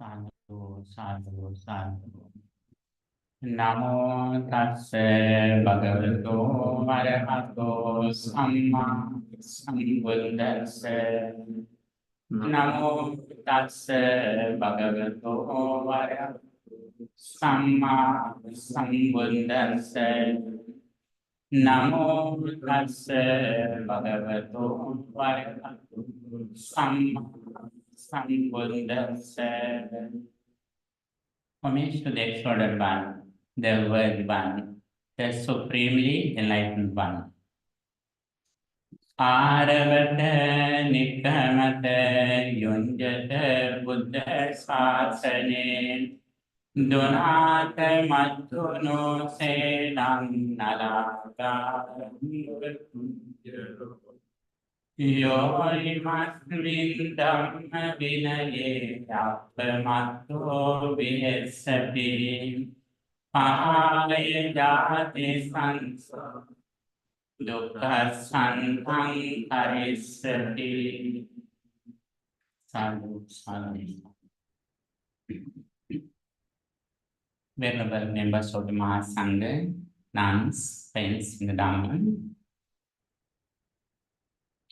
Sadhu, sadhu, sadhu. Namo tassa bhagavato arahato samma sambuddhassa. Namo tassa bhagavato arahato samma sambuddhassa. Namo tassa bhagavato arahato samma sambuddhassa. Homage to the exalted one, the worthy one, the supremely enlightened one. Aravata Nikamata Yunjata Buddha Sasane Donata Matuno Selam Nalaka Yoimasmin Dhamma Vinaye Appamato Vihesati Pahaya Jati Sansa Dukkha Santang Harisati. Sadhu, sadhu. Venerable members of the Mahasangha, nuns, friends in the Dhamma.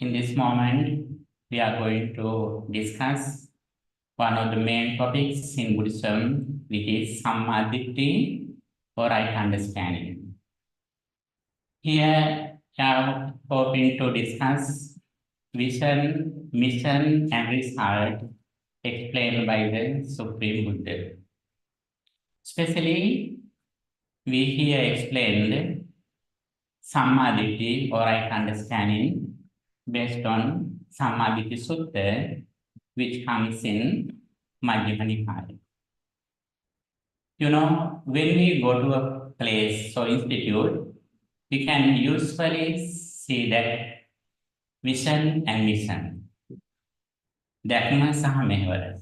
In this moment, we are going to discuss one of the main topics in Buddhism, which is Sammaditthi, or right understanding. Here, I am hoping to discuss vision, mission, and result explained by the Supreme Buddha. Especially, we here explained Sammaditthi, or right understanding, based on Sammaditthi Sutta, which comes in Majjhima Nikaya. You know, when we go to a place or institute, we can usually see that vision and mission. Dhamma saha mehvara.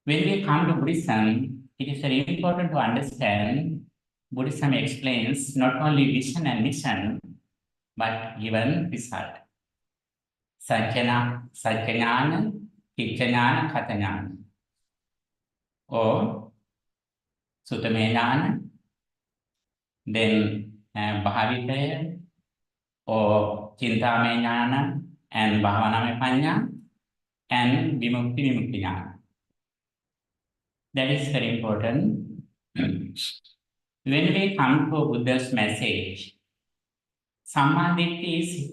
When we come to Buddhism, it is very important to understand Buddhism explains not only vision and mission, but even result. Sajjana, Sajjana, Kiccajnana, Katajnana. Or Suttamejnana, then Bhavitaya, or Chintamejnana, and Bhavana Panya, and Vimukti Vimukti. That is very important. When we come to Buddha's message, Sammaditthi is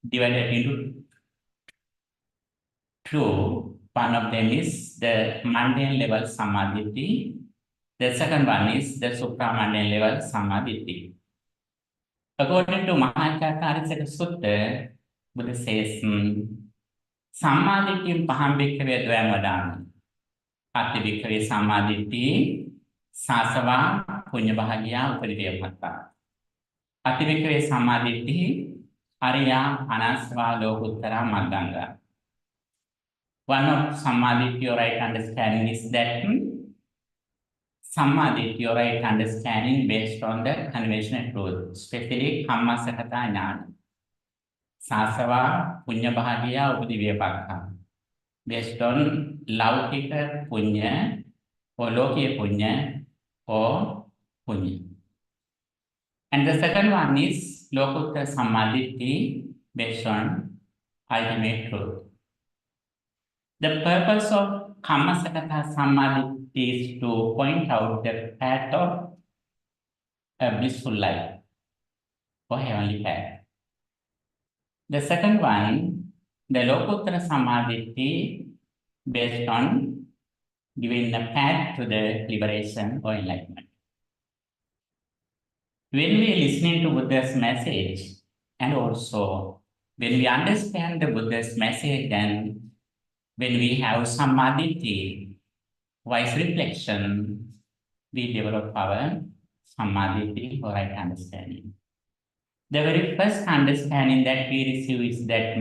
divided into two. One of them is the mundane level Sammaditthi. The second one is the supramundane level Sammaditthi. According to Mahācākārisaka Sutta, Buddha says, Sammaditthi paham bhikkhave dvayam vadāmi. Ati bhikkhave Sammaditthi sāsava puñña bhāgya upadidaya bhatta. Ati bhikkhave Sammaditthi ariya anasava lokuttara magganga. One of Sammaditthi, or right understanding, is that Sammaditthi, or right understanding based on the conventional truth, especially Kammasakata Jnana. Sāsava puñña bhāgya upadidaya bhatta. Based on Laukika puñña, or Lokiya puñña, or puñña. And the second one is Lokuttara Sammaditthi based on ultimate truth. The purpose of Kammasakata Sammaditthi is to point out the path of a blissful life, or heavenly path. The second one, the Lokuttara Sammaditthi, based on giving the path to the liberation or enlightenment. When we are listening to Buddha's message, and also when we understand the Buddha's message, and when we have Sammaditthi, wise reflection, we develop our Sammaditthi, or right understanding. The very first understanding that we receive is that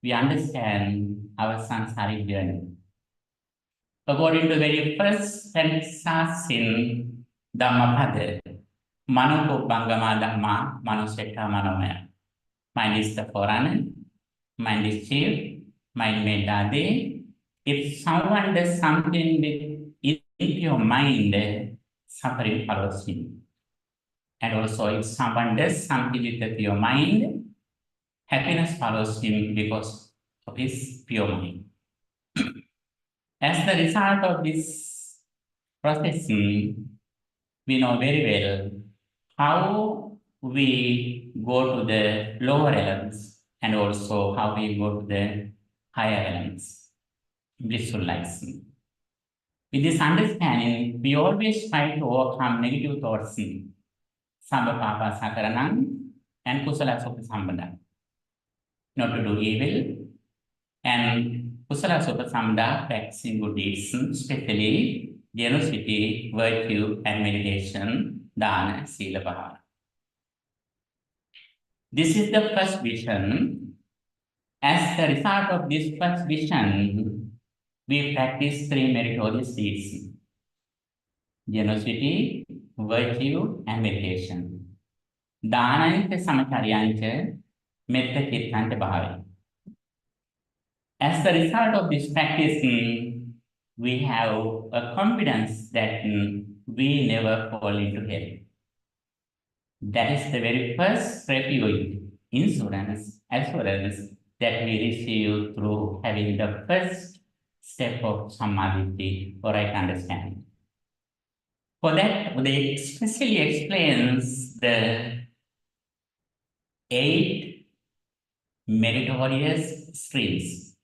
we understand our samsaric journey. According to the very first stanzas in Dhammapada, Mano Bangama Dhamma, Mano Setta Manomaya. Mind is the forerunner, mind is chief, mind made Dade, If someone does something with your mind, suffering follows him. And also, if someone does something with your mind, happiness follows him because of his pure mind. As the result of this process, we know very well how we go to the lower elements and also how we go to the higher elements, blissful lives. With this understanding, we always try to overcome negative thoughts, Samba Papa Sakaranam, and Kusala Sukha Sambandha, not to do evil, and Kusala Sukha Sambandha, practicing good deeds, especially generosity, virtue, and meditation, Dana, Sila, Bhavana. This is the first vision. As the result of this first vision, we practice three meritorious deeds: generosity, virtue, and meditation. Dhananta Samacharyanta, Metta Chittanta Bhave. As the result of this practice, we have a confidence that we never fall into hell. That is the very first refuge, insurance, assurance that we receive through having the first step of samadhi or right understanding. For that, they especially explains the 8 meritorious streams.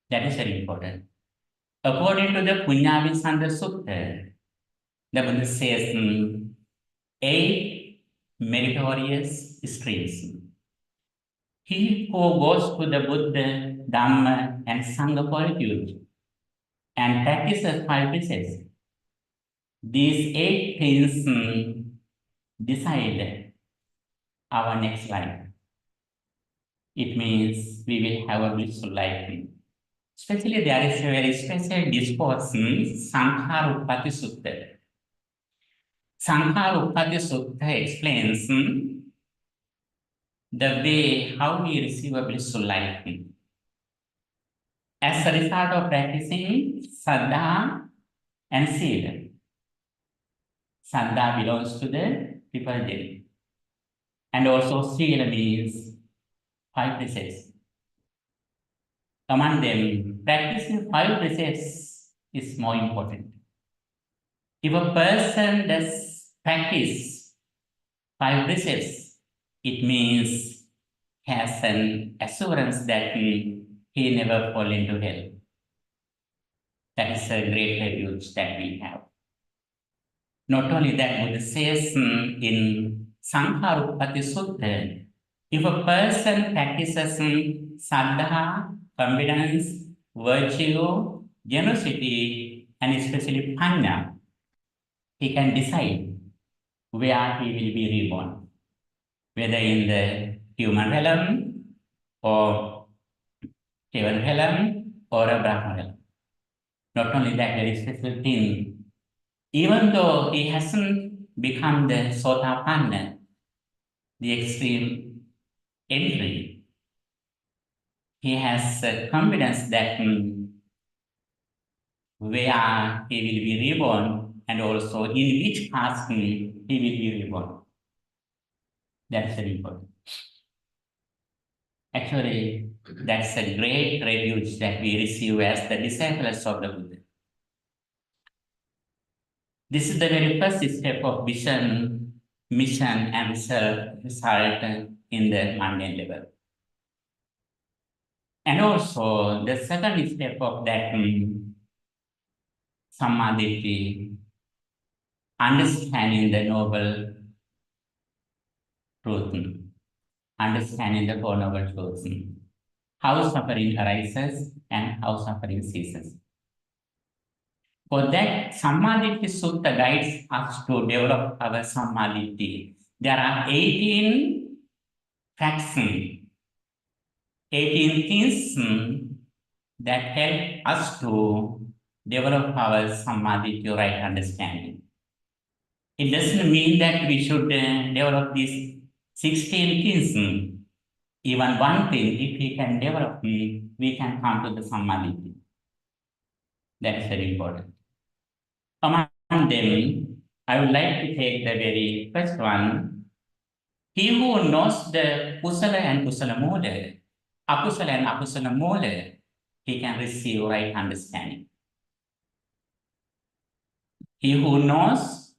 That is very important. According to the Punyavisanda Sutta, the Buddha says 8 meritorious streams. He who goes to the Buddha, Dhamma, and Sangha for refuge and practices 5 precepts, these 8 things decide our next life. It means we will have a blissful life. Especially there is a very special discourse, Sankhara Uppati Sutta. Sankhara Uppati Sutta explains the way how we receive a blissful life. As a result of practicing Saddha and Sila. Saddha belongs to the Vipajjana. And also Sila means 5 precepts. Among them, practicing 5 precepts is more important. If a person does practice 5 precepts, it means he has an assurance that he never fall into hell. That is a great refuge that we have. Not only that, Buddha says in Sankhara Uppati Sutta, if a person practices saddha, confidence, virtue, generosity, and especially panya, he can decide where he will be reborn, whether in the human realm or heaven realm or a Brahma realm. Not only that, very special thing, even though he hasn't become the Sotapanna, the extreme entry, he has confidence that where he will be reborn and also in which caste he will be reborn. That's very important. Actually, that's a great refuge that we receive as the disciples of the Buddha. This is the very first step of vision, mission, and result in the mundane level. And also, the second step of that samadhi, understanding the noble truth, understanding the Four Noble Truths, how suffering arises and how suffering ceases. For that, Samadhi Sutta guides us to develop our Samadhi. There are 18 facts, 18 things that help us to develop our Samadhi to right understanding. It doesn't mean that we should develop these 16 things. Even one thing, if we can develop, we can come to the Samadhi. That is very important. Among them, I would like to take the very first one. He who knows the kusala and kusala mula, akusala and akusala mula, he can receive right understanding. He who knows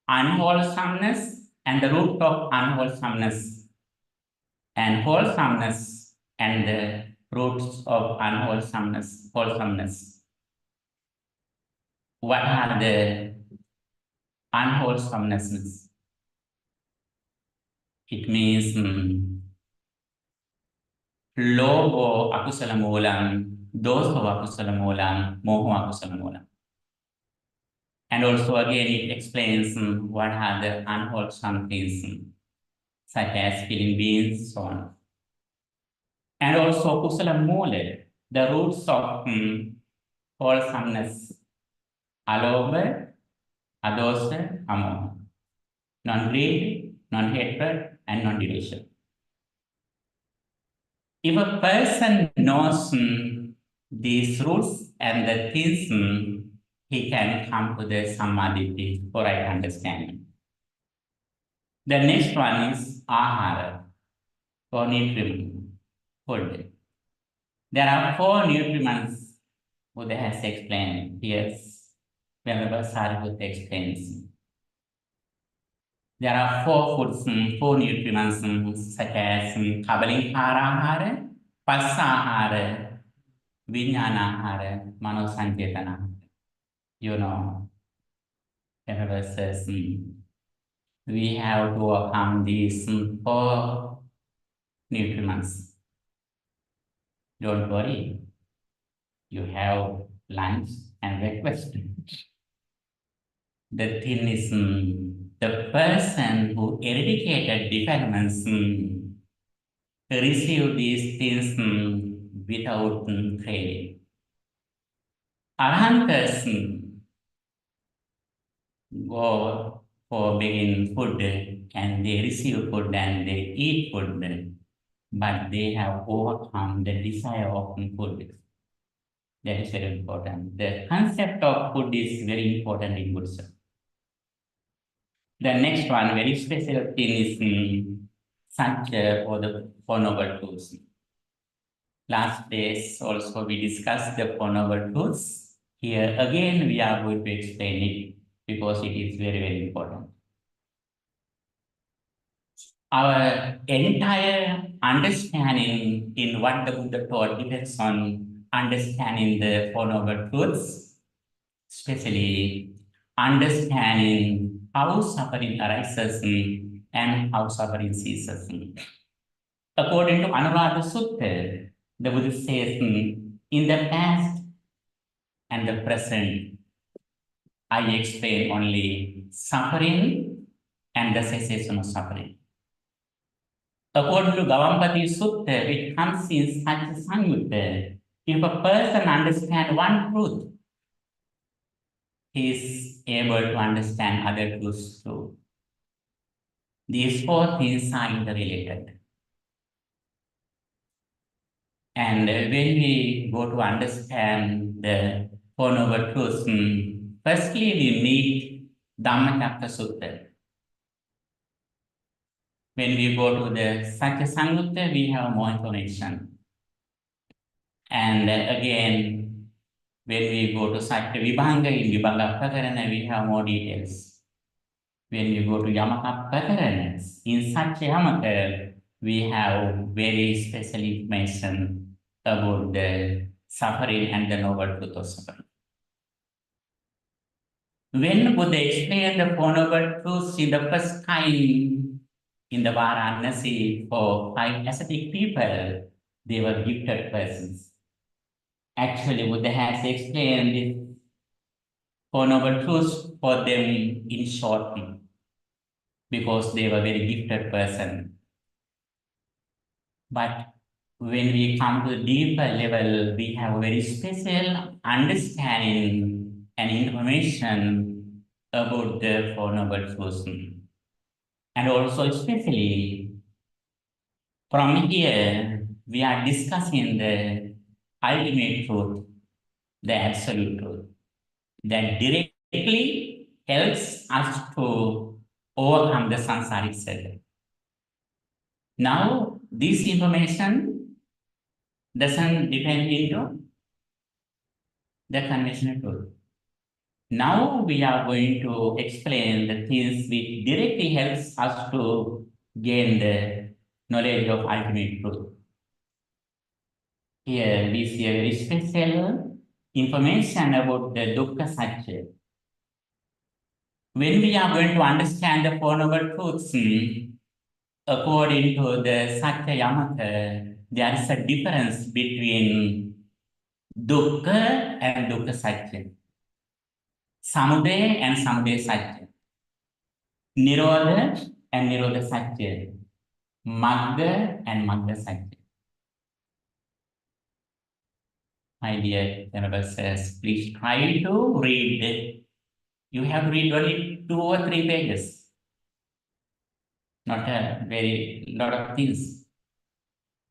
unwholesomeness and the root of unwholesomeness, and wholesomeness and the roots of unwholesomeness, wholesomeness. What are the unwholesomeness? It means logo akusala mulam, doso akusala mulam, moho akusala mulam. And also again it explains what are the unwholesome things, such as killing beings, so on. And also kusala mula, the roots of wholesomeness, alobha, adosa, amoha, non-greed, non-hatred, and non-delusion. If a person knows these roots and the things, he can come to the samadhi for right understanding. The next one is ahara, or nutriment, food. There are 4 nutriments Buddha has explained. Yes, whenever Sariputta explains. There are 4 foods, 4 nutriments, such as Kabalinkarahara, Passahara, Vijnanahara, Manosanketana. You know, whenever says we have to overcome these 4 nutriments. Don't worry, you have lunch and breakfast. The thing is, the person who eradicated defilements receive these things without craving. Arhantas go for begging food and they receive food and they eat food, but they have overcome the desire of food. That is very important. The concept of food is very important in Buddhism. The next one, very special thing is Sankhya or the Four Noble Truths. Last days also we discussed the Four Noble Truths. Here again we are going to explain it because it is very, very important. Our entire understanding in what the Buddha taught depends on understanding the Four Noble Truths, especially understanding how suffering arises and how suffering ceases. According to Anuradha Sutta, the Buddha says, in the past and the present, I explain only suffering and the cessation of suffering. According to Gavampati Sutta, which comes in Satya Samyutta, if a person understands one truth, he is able to understand other truths too. These 4 things are interrelated. And when we go to understand the Four Noble Truths, firstly we need Dhammacakka Sutta. When we go to the Satya Samyutta, we have more information. And again, when we go to Satya Vibhanga, in Vibhanga Prakarana, we have more details. When we go to Yamaka Prakarana, in Satya Yamaka, we have very special information about the suffering and the noble truth of suffering. When Buddha explained the Four Noble Truths in the first time in the Varanasi for 5 ascetic people, they were gifted persons. Actually, Buddha has explained this Four Noble Truths for them in short because they were very gifted person. But when we come to the deeper level, we have a very special understanding and information about the Four Noble Truths. And also especially from here, we are discussing the ultimate truth, the absolute truth, that directly helps us to overcome the samsaric circle. Now, this information doesn't depend into the conventional truth. Now we are going to explain the things which directly helps us to gain the knowledge of ultimate truth. Here we see a very special information about the Dukkha Satya. When we are going to understand the Four Noble Truths, according to the Satya Yamaka, there is a difference between Dukkha and Dukkha Satya, Samudaya and Samudaya Satya, Nirodha and Nirodha Satya, Magga and Magga Satya. My dear Venerable says, please try to read. You have to read only 2 or 3 pages, not a very lot of things.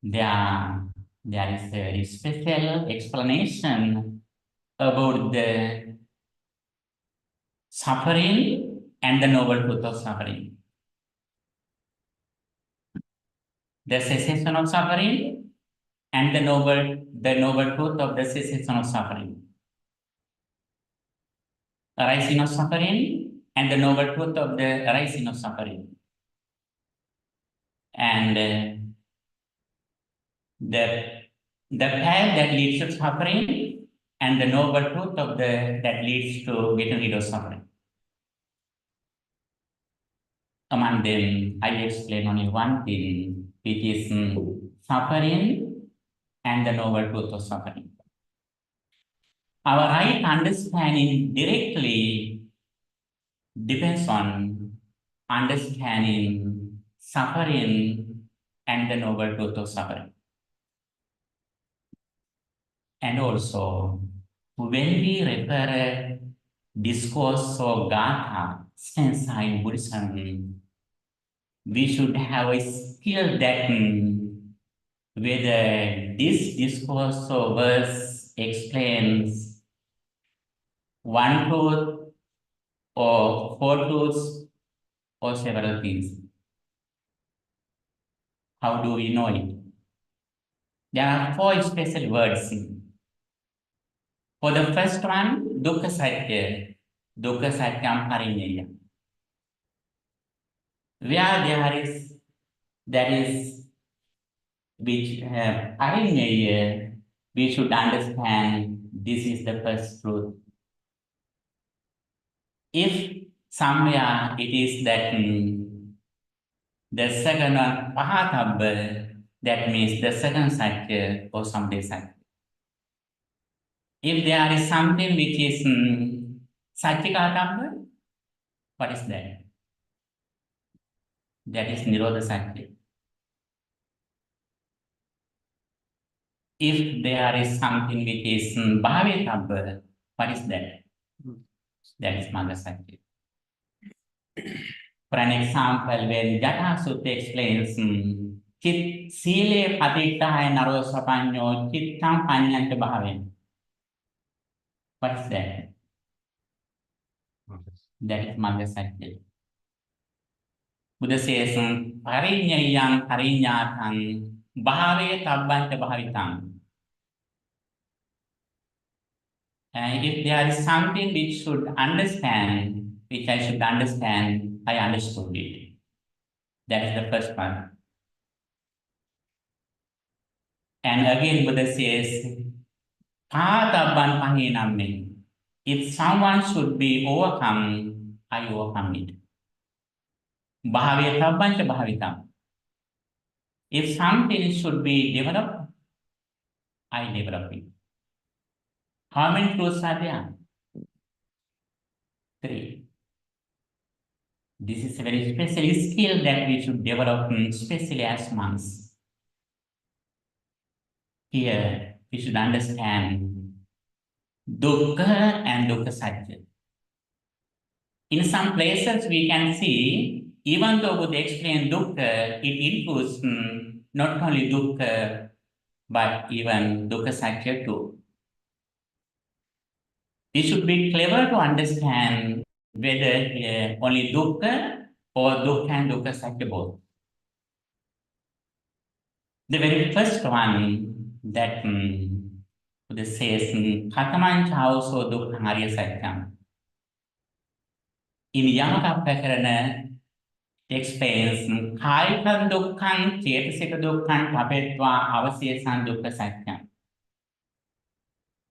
There is a very special explanation about the suffering and the noble truth of suffering. The cessation of suffering and the noble truth of the cessation of suffering. Arising of suffering and the noble truth of the arising of suffering. And the path that leads to suffering and the noble truth of that leads to getting rid of suffering. Among them, I explain only one thing, which is suffering and the noble truth of suffering. Our right understanding directly depends on understanding suffering and the noble truth of suffering. And also, when we refer a discourse or gatha, stanza in Buddhism, we should have a skill that whether this discourse or verse explains one truth or 4 truths or several things. How do we know it? There are 4 special words. For the first one, Dukkha Satya, Dukkha Satyam Parinyaya. Where there is which Parinyaya, we should understand this is the first truth. If somewhere it is that the second one, Pahatabba, that means the second Satya or someday Satya. If there is something which is Satchikatabba, what is that? That is Nirodha Satya. If there is something which is Bhavetabba, what is that? That is Magga Satya. For an example, when Jata Sutta explains Chit Sile Patittaya Naro Sapanyo Chittam Panyanta Bhaven. What is that? That is Magga Satya. Buddha says, Parinyayang Parinyatang Bhave Tabbanta Bhavitam. And if there is something which should understand, which I should understand, I understood it. That is the first one. And again, Buddha says, Patabban Pahinam. If someone should be overcome, I overcome it. Bhave Tabbanta Bhavitam. If something should be developed, I develop it. How many truths are there? 3. This is a very special skill that we should develop, especially as monks. Here, we should understand Dukkha and Dukkha Satya. In some places, we can see, even though Buddha explained Dukkha, it includes not only Dukkha, but even Dukkha Satya too. We should be clever to understand whether only dukkha or dukkha and dukkha satya both. The very first one that Buddha says, Khataman chauso dukkha arya satyam. In Yamaka Prakarana explains, Kaikam dukkhan, chetasika dukkhan, tapetva, avasyesan dukkha satyam.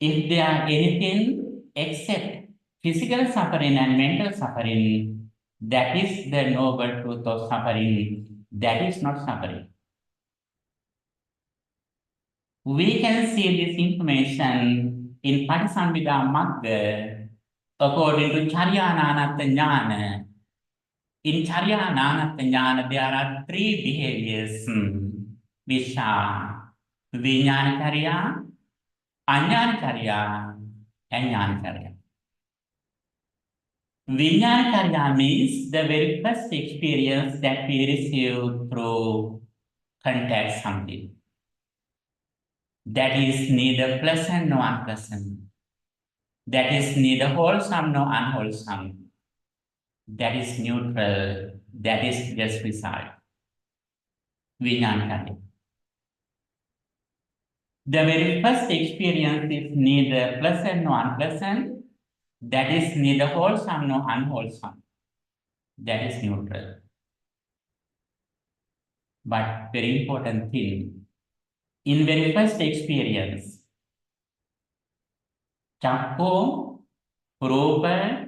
If there are anything except physical suffering and mental suffering, that is the noble truth of suffering. That is not suffering. We can see this information in Patisambhida Magga according to Charyananatta Jnana. In Charyananatta Jnana, there are three behaviors, which are Vijnanacharya, Ajnanacharya, and Jnanacharya. Vijnanacharya means the very first experience that we receive through contact something. That is neither pleasant nor unpleasant. That is neither wholesome nor unwholesome. That is neutral. That is just result. Vijnanacharya. The very first experience is neither pleasant nor unpleasant. That is neither wholesome nor unwholesome. That is neutral. But very important thing, in very first experience, Chakku, Rupa,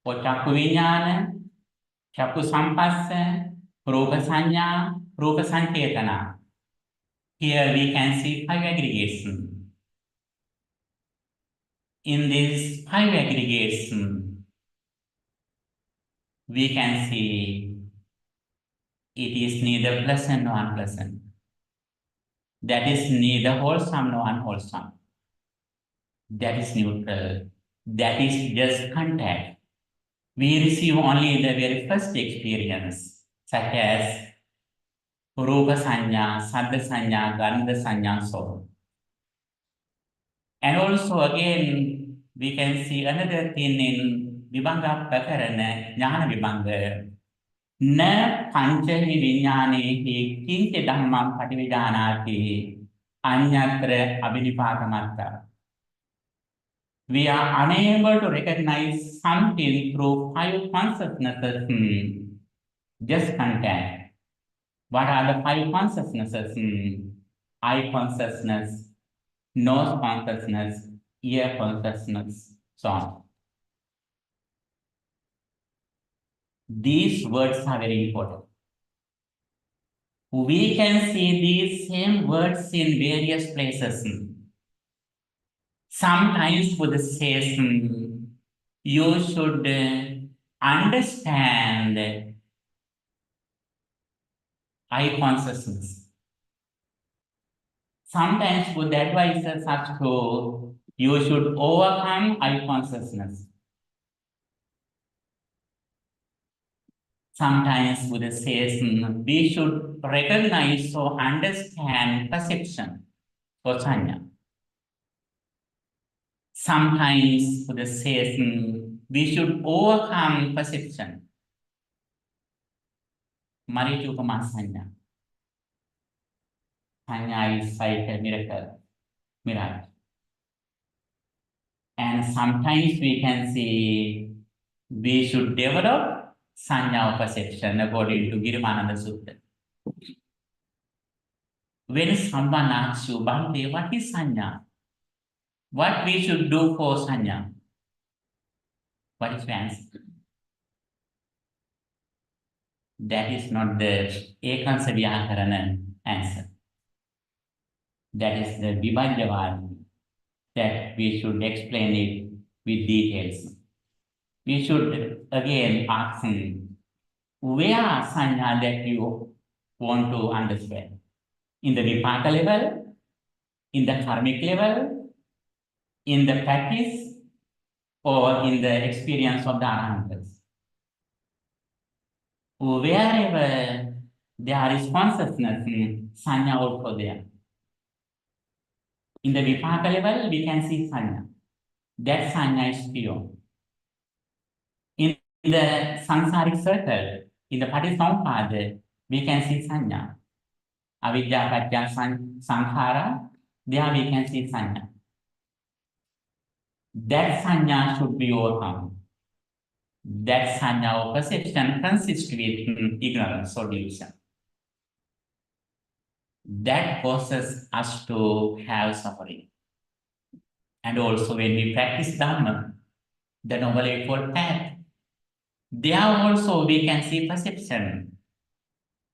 or Chakku Vijnana, Chakku Sampassa, Rupa Sanya, Rupa Sanketana. Here we can see five aggregation. In these five aggregation, we can see it is neither pleasant nor unpleasant. That is neither wholesome nor unwholesome. That is neutral. That is just contact. We receive only the very first experience, such as Rupa Sanya, Saddha Sanya, Gandha Sanya, so on. And also again, we can see another thing in Vibhanga Prakarana, Jnana Vibhanga. Na panchahi vijnanehi kinche dhammam pativijanati anyatra abhinipatamatta. We are unable to recognize something through five consciousnesses, just contact. What are the five consciousnesses? Eye consciousness, nose consciousness, ear consciousness, so on. These words are very important. We can see these same words in various places. Sometimes Buddha says, you should understand eye consciousness. Sometimes Buddha advises us to, you should overcome eye consciousness. Sometimes Buddha says, we should recognize or understand perception or sanya. Sometimes Buddha says, we should overcome perception. Marichupama sanya. Sanya is like a miracle, mirage. And sometimes we can see we should develop sanya or perception according to Girimananda Sutta. When someone asks you, Bhante, what is sanya? What we should do for sanya? What is the answer? That is not the Ekansa Vyakarana answer. That is the Vibhajyavadi, that we should explain it with details. We should again ask him, where are sanya that you want to understand? In the vipaka level, in the karmic level, in the practice, or in the experience of the arahants? Wherever there is consciousness, sanya also there. In the vipaka level, we can see sanya. That sanya is pure. In the samsaric circle, in the Patisampada, we can see sanya. Avidya, Padya, Sankhara, there we can see sanya. That sanya should be overcome. That sanya or perception consists with ignorance or delusion. That causes us to have suffering. And also when we practice Dhamma, the Noble Eightfold Path, there also we can see perception.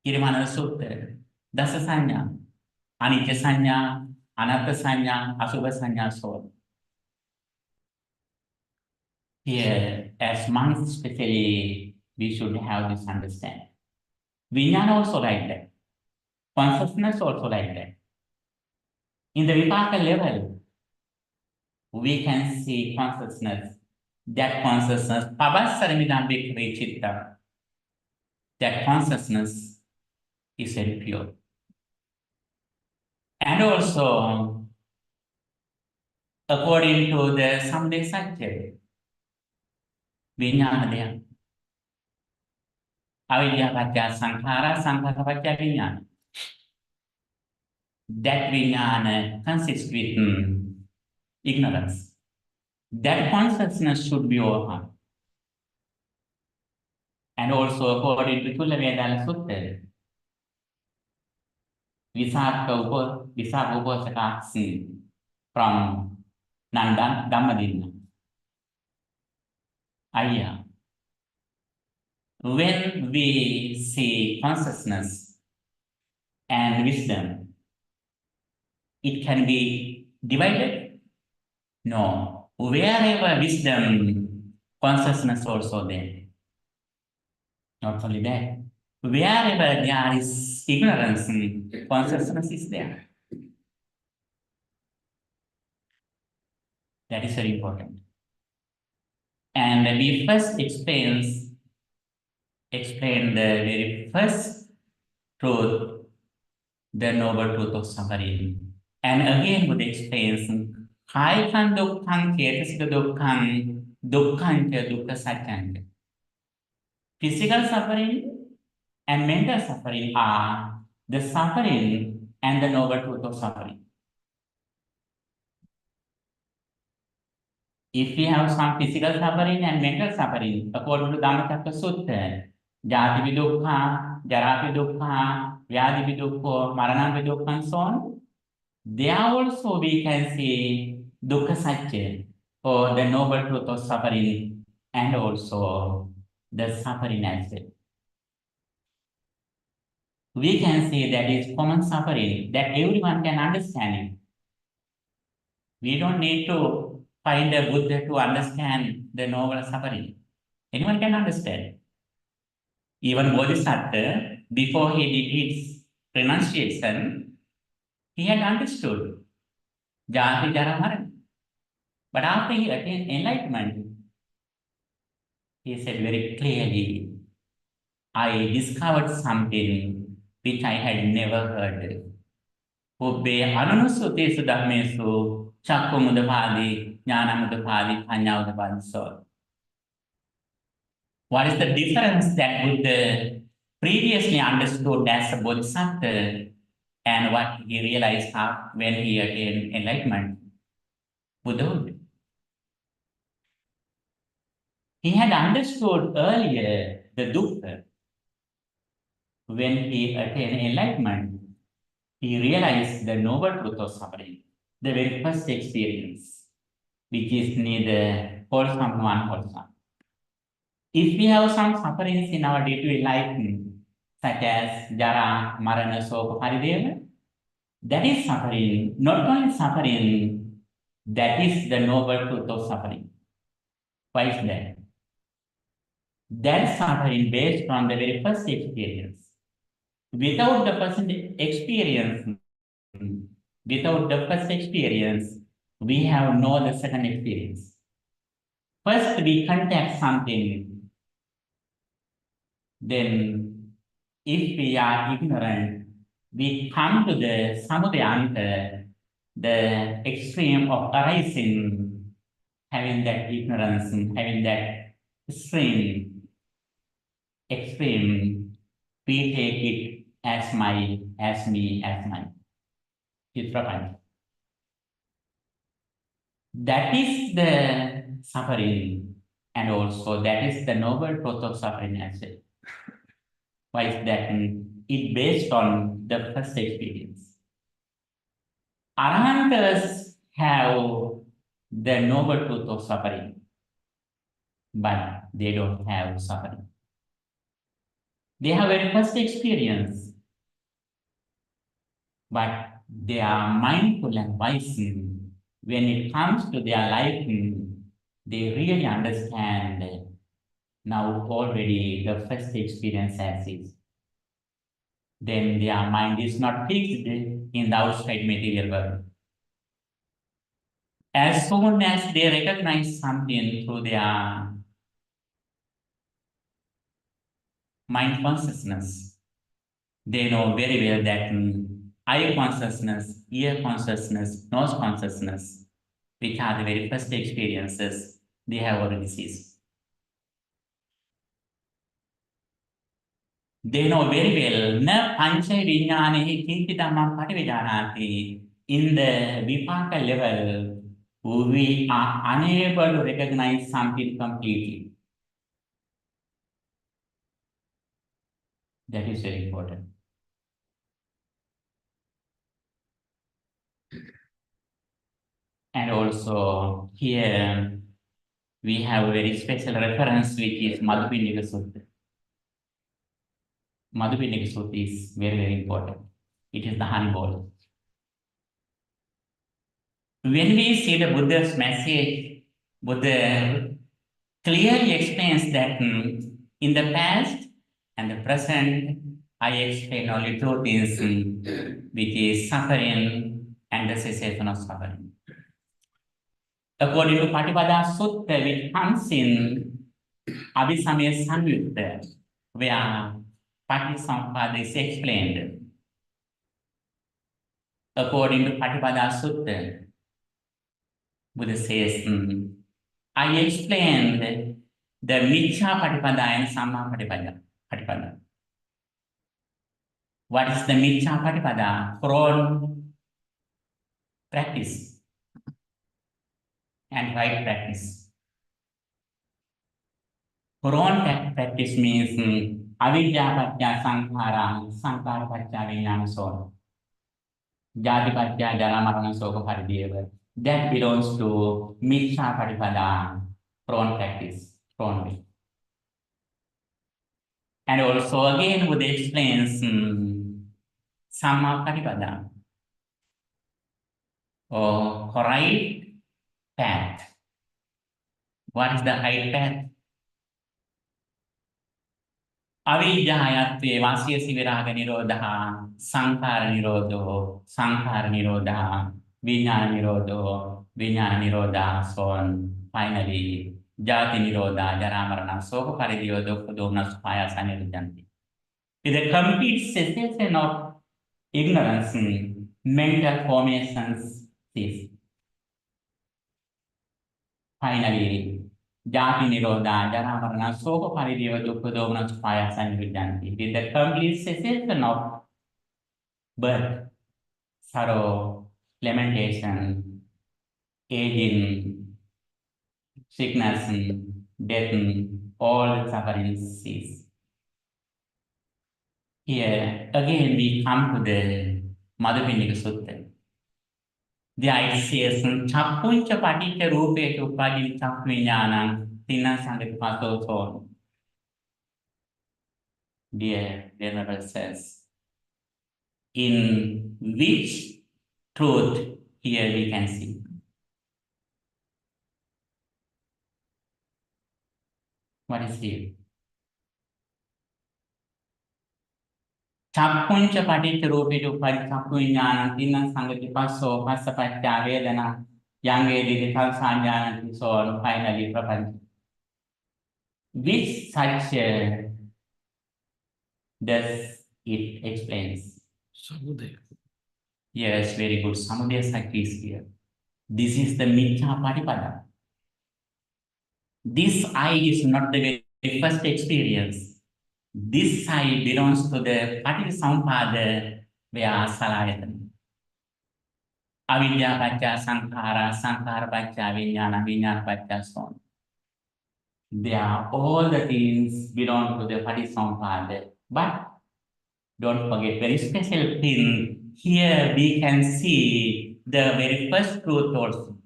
Kirimanala Sutta, Dasa Sanya, Anicca Sanya, Anatta Sanya, Asubha Sanya, so on. Here, as monks especially, we should have this understanding. Vijnana also like that. Consciousness also like that. In the Vipaka level, we can see consciousness. That consciousness, Pabassaramidam Vikri Chitta, that consciousness is very pure. And also, according to the Samudaya Satya, Vijnana, Avidya Pacca Sankhara, Sankhara Pacca Vijnana. That Vijnana consists with ignorance. That consciousnness should be overcome. And also, according to Chula Vedala Sutta, Visakha Upasaka from Nanda Dhammadinna. Ayya. When we see consciousness and wisdom, it can be divided? No. Wherever wisdom, consciousness also there. Not only that. Wherever there is ignorance, consciousness is there. That is very important. And we first explain the very first truth, the noble truth of suffering. And again, Buddha explains, Kaikan dukkhan, Chetasika dukkhan, dukkhan cha dukkha satyam. Physical suffering and mental suffering are the suffering and the noble truth of suffering. If we have some physical suffering and mental suffering, according to Dhammacakka Sutta, Jati Vidukkha, Jara Vidukkha, Vyadi Vidukkha, Marana Vidukkha, and so on, there also we can see Dukkha Satya, or the noble truth of suffering, and also the suffering as well. We can say that is common suffering, that everyone can understand it. We don't need to find a Buddha to understand the noble suffering. Anyone can understand. Even Bodhisattva, before he did his renunciation, he had understood Jati Jara Marana. But after he attained enlightenment, he said very clearly, I discovered something which I had never heard. Ubbe Anunusutesu Dhammesu Chakkumudapadi, Jnanamudapadi, Panyamudapadi, so on. What is the difference that Buddha previously understood as a bodhisattva and what he realized when he attained enlightenment? Buddhahood. He had understood earlier the dukkha. When he attained enlightenment, he realized the noble truth of suffering, the very first experience, which is neither wholesome nor unwholesome. If we have some sufferings in our day-to-day life, such as Jara, Marana, Soka, Parideva, that is suffering, not only suffering, that is the noble truth of suffering. Why is that? That suffering based on the very first experience. Without the first experience, we have no the second experience. First, we contact something. Then, if we are ignorant, we come to the samudaya, the extreme of arising, having that ignorance, having that extreme, we take it as my, as me, as mine. It's Prapancha. That is the suffering, and also that is the noble truth of suffering as well. Why is that? It based on the first experience. Arahants have the noble truth of suffering, but they don't have suffering. They have a first experience, but they are mindful and wise. When it comes to their life, they really understand now already the first experience as is. Then their mind is not fixed in the outside material world. As soon as they recognize something through their mind consciousness, they know very well that eye consciousness, ear consciousness, nose consciousness, which are the very first experiences, they have already ceased. They know very well, na pancha vijnanahi kinti dhammam parivijanati. In the vipaka level, we are unable to recognize something completely. That is very important. And also here we have a very special reference which is Madhupindika Sutta. Madhupindika Sutta is very, very important. It is the honey bowl. When we see the Buddha's message, Buddha clearly explains that in the past and the present, I explain only two things, which is suffering and the cessation of suffering. According to Patipada Sutta, which comes in Abhisamaya Samyutta, where Patisampada is explained. According to Patipada Sutta, Buddha says, I explained the Miccha Patipada and Samma Patipada. What is the Miccha Patipada? Wrong practice and right practice. Wrong practice means avidya patya sankhara, sankhara patya vijnana soul. Jati patya jara marana soka parideva. That belongs to Miccha Patipada, wrong practice, wrong way. And also again Buddha explains Samma Patipada, or right path. What is the right path? Avidhyayatve vasyasi viraga nirodha, sankhara nirodha, vijnana nirodha, so on. Finally, jati nirodha, jara marana, soka parideva dukkha domna supayasa nirudhanti. With a complete cessation of ignorance, mental formations cease. Finally, jati nirodha, jara marana, soka parideva dukkha domna supayasa nirudhanti. With the complete cessation of birth, sorrow, lamentation, aging, sickness, death, all sufferings cease. Here again we come to the Madhupindika Sutta. There it says, Chappuncha paticca rupe upadi chapvinyanam tina sangatipato so. Dear Venerable says, in which truth here we can see? What is here? Chappuncha paticca rupe upadi chapvinyanam tina sangatipaso pasapatya vedana yange didikal sanjana so on finally prapancha. Which such does it explains? Samudaya. Yes, very good. Samudaya Sakti is here. This is the Miccha Patipada. This I is not the very first experience. This I belongs to the Patisampada via Salayatan. Avidya Pacha Sankara, Sankara Pacha Vijnana, Vijnana Pacha Son. They are all the things belong to the Patisampada. But don't forget very special thing. Here we can see the very first truth also.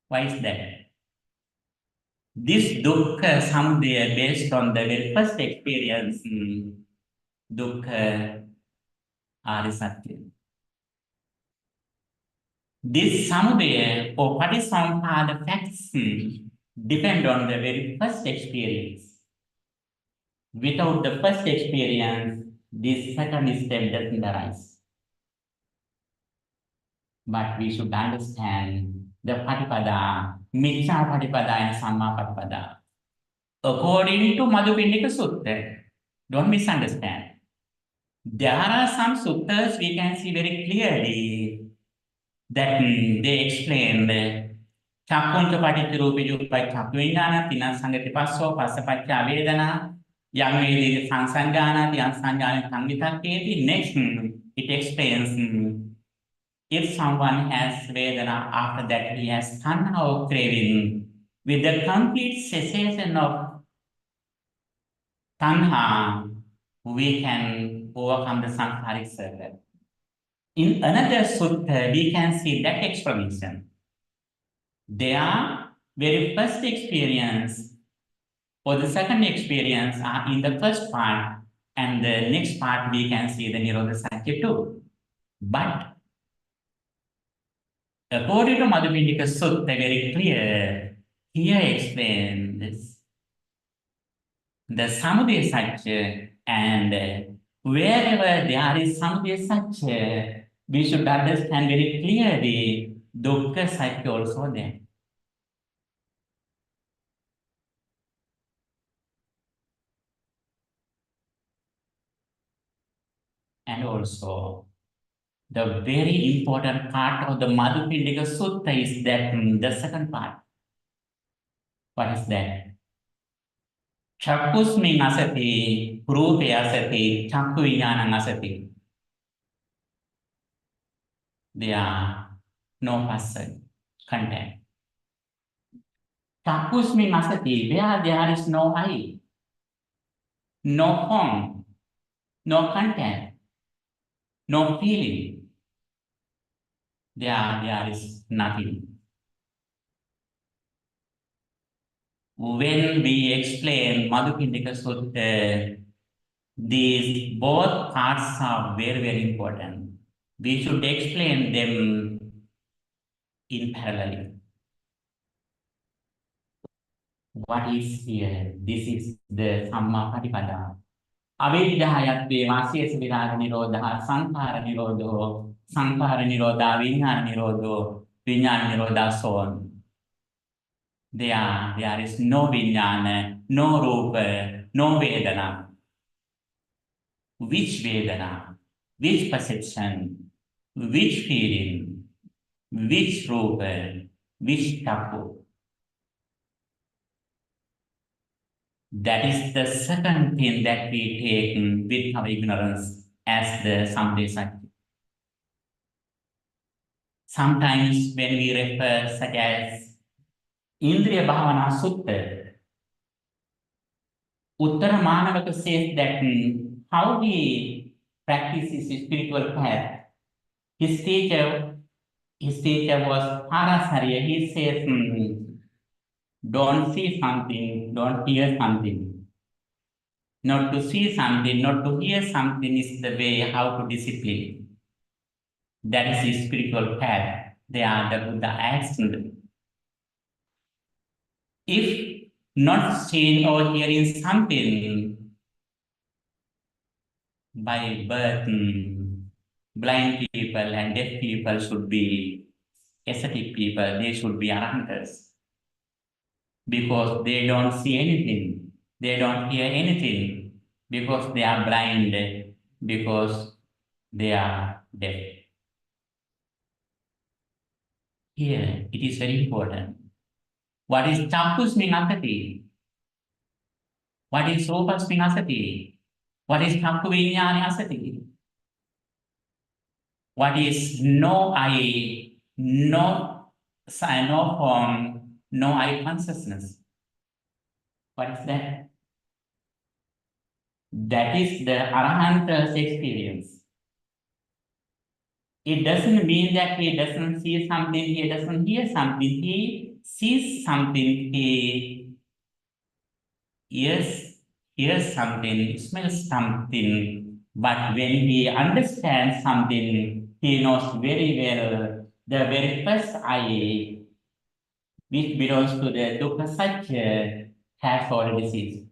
Why is that? This dukkha samudaya based on the very first experience, dukkha arisatya. This samudaya or patisampada facts depend on the very first experience. Without the first experience, this second step doesn't arise. But we should understand the patipada, miccha patipada and samma patipada. According to Madhupindika Sutta, don't misunderstand. There are some suttas we can see very clearly that they explain Chakuncha paticca rupa chakku vijnana, tina sangati passo, passa pacca vedana, yang vedi sansanjana, yang sanjana tangitaketi. Next, it explains if someone has Vedana, after that he has tanha or craving, with the complete cessation of tanha, we can overcome the samsaric circle. In another sutta, we can see that explanation. Their very first experience or the second experience are in the first part, and the next part we can see the Nirodha Satya too. But according to Madhupindika Sutta, very clear, here explains the Samudaya Satya, and wherever there is Samudaya Satya, we should understand very clearly Dukkha Satya also there. And also, the very important part of the Madhupindika Sutta is that the second part. What is that? Chakkusmi asati, rupe asati, chakku vijnana asati. There are no person content. Chakkusmi asati, where there is no eye, no form, no content, no feeling. There is nothing. When we explain Madhupindika Sutta, these both parts are very, very important. We should explain them in parallel. What is here? This is the Samma Patipada. Avidyayatve Vasyesa Virāga Nirodha, Sankara Nirodho, Sankara Nirodha, Vijnana Nirodho, Vijnana Nirodha, so on. There is no Vijnana, no Rupa, no Vedana. Which Vedana? Which perception? Which feeling? Which Rupa? Which Tapu? That is the second thing that we take with our ignorance as the Samudaya Satya. Sometimes when we refer such as Indriya Bhavana Sutta, Uttara Manavaka says that how he practices his spiritual path. His teacher was Parasarya. He says, don't see something, don't hear something. Not to see something, not to hear something is the way how to discipline. That is his spiritual path. They are the Buddha actions. If not seeing or hearing something by birth, blind people and deaf people should be ascetic people. They should be arahants because they don't see anything. They don't hear anything because they are blind, because they are deaf. Here, it is very important. What is Chakusmin Asati? What is Rupasmin Asati? What is Chakuvinyani Asati? What is no I, no sign, no form, no I consciousness? What is that? That is the Arahant's experience. It doesn't mean that he doesn't see something, he doesn't hear something, he sees something, he hears something, smells something, but when he understands something, he knows very well the very first I, which belongs to the Dukkha Satya, has already ceased.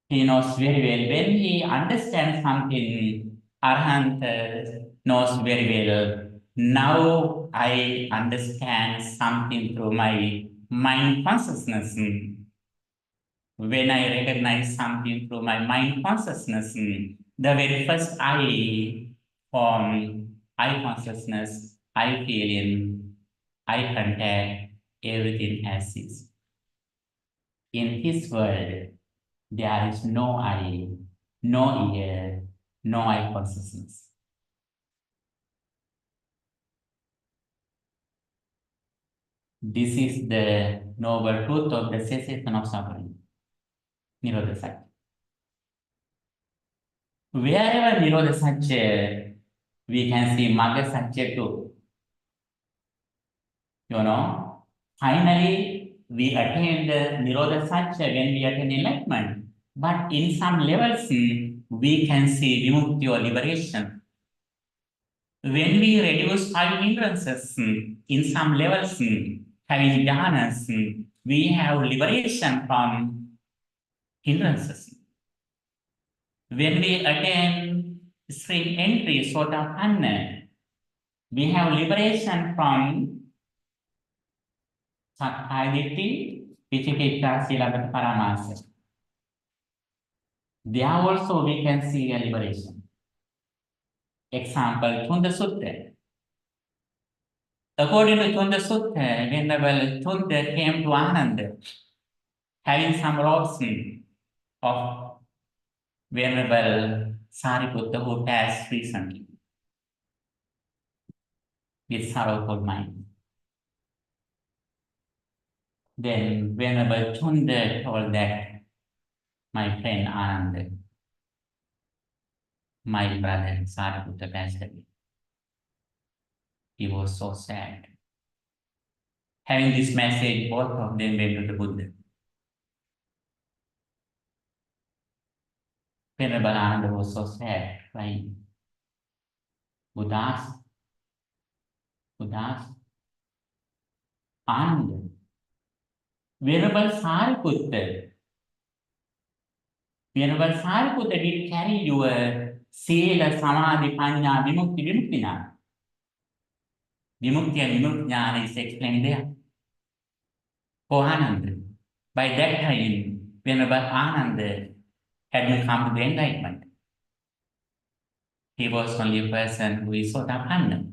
He knows very well. When he understands something, Arhant knows very well. Now I understand something through my mind consciousness. When I recognize something through my mind consciousness, the very first I form, I consciousness, I feeling, I contact, everything as is. In his world, there is no I, no ear, no I consciousness. This is the noble truth of the cessation of suffering, Nirodha Satya. Wherever Nirodha Satya, we can see Magga Satya too. Finally, we attain the Nirodha Satya when we attain enlightenment. But in some levels, we can see vimukti or liberation. When we reduce five hindrances, in some levels, having jhanas, we have liberation from hindrances. When we attain stream entry, sotapanna, we have liberation from sakkaya, vicikicca, silabhata, paramasa. There also we can see a liberation. Example, Tunda Sutta. According to Tunda Sutta, whenever Tunda came to Ananda, having some robes of Venerable Sariputta who passed recently with sorrowful mind. Then Venerable Tunda told that, my friend Ananda, my brother Sariputta passed away. He was so sad. Having this message, both of them went to the Buddha. Venerable Ananda was so sad, crying. Buddha asked, Ananda, Venerable Sariputta did carry your Sila, Samadhi, Panya, Vimukti, Vimuktina. Vimukti and Vimukti is explained there. For Ananda. By that time, Venerable Ananda had come to the enlightenment. He was only a person who is Sotapanna.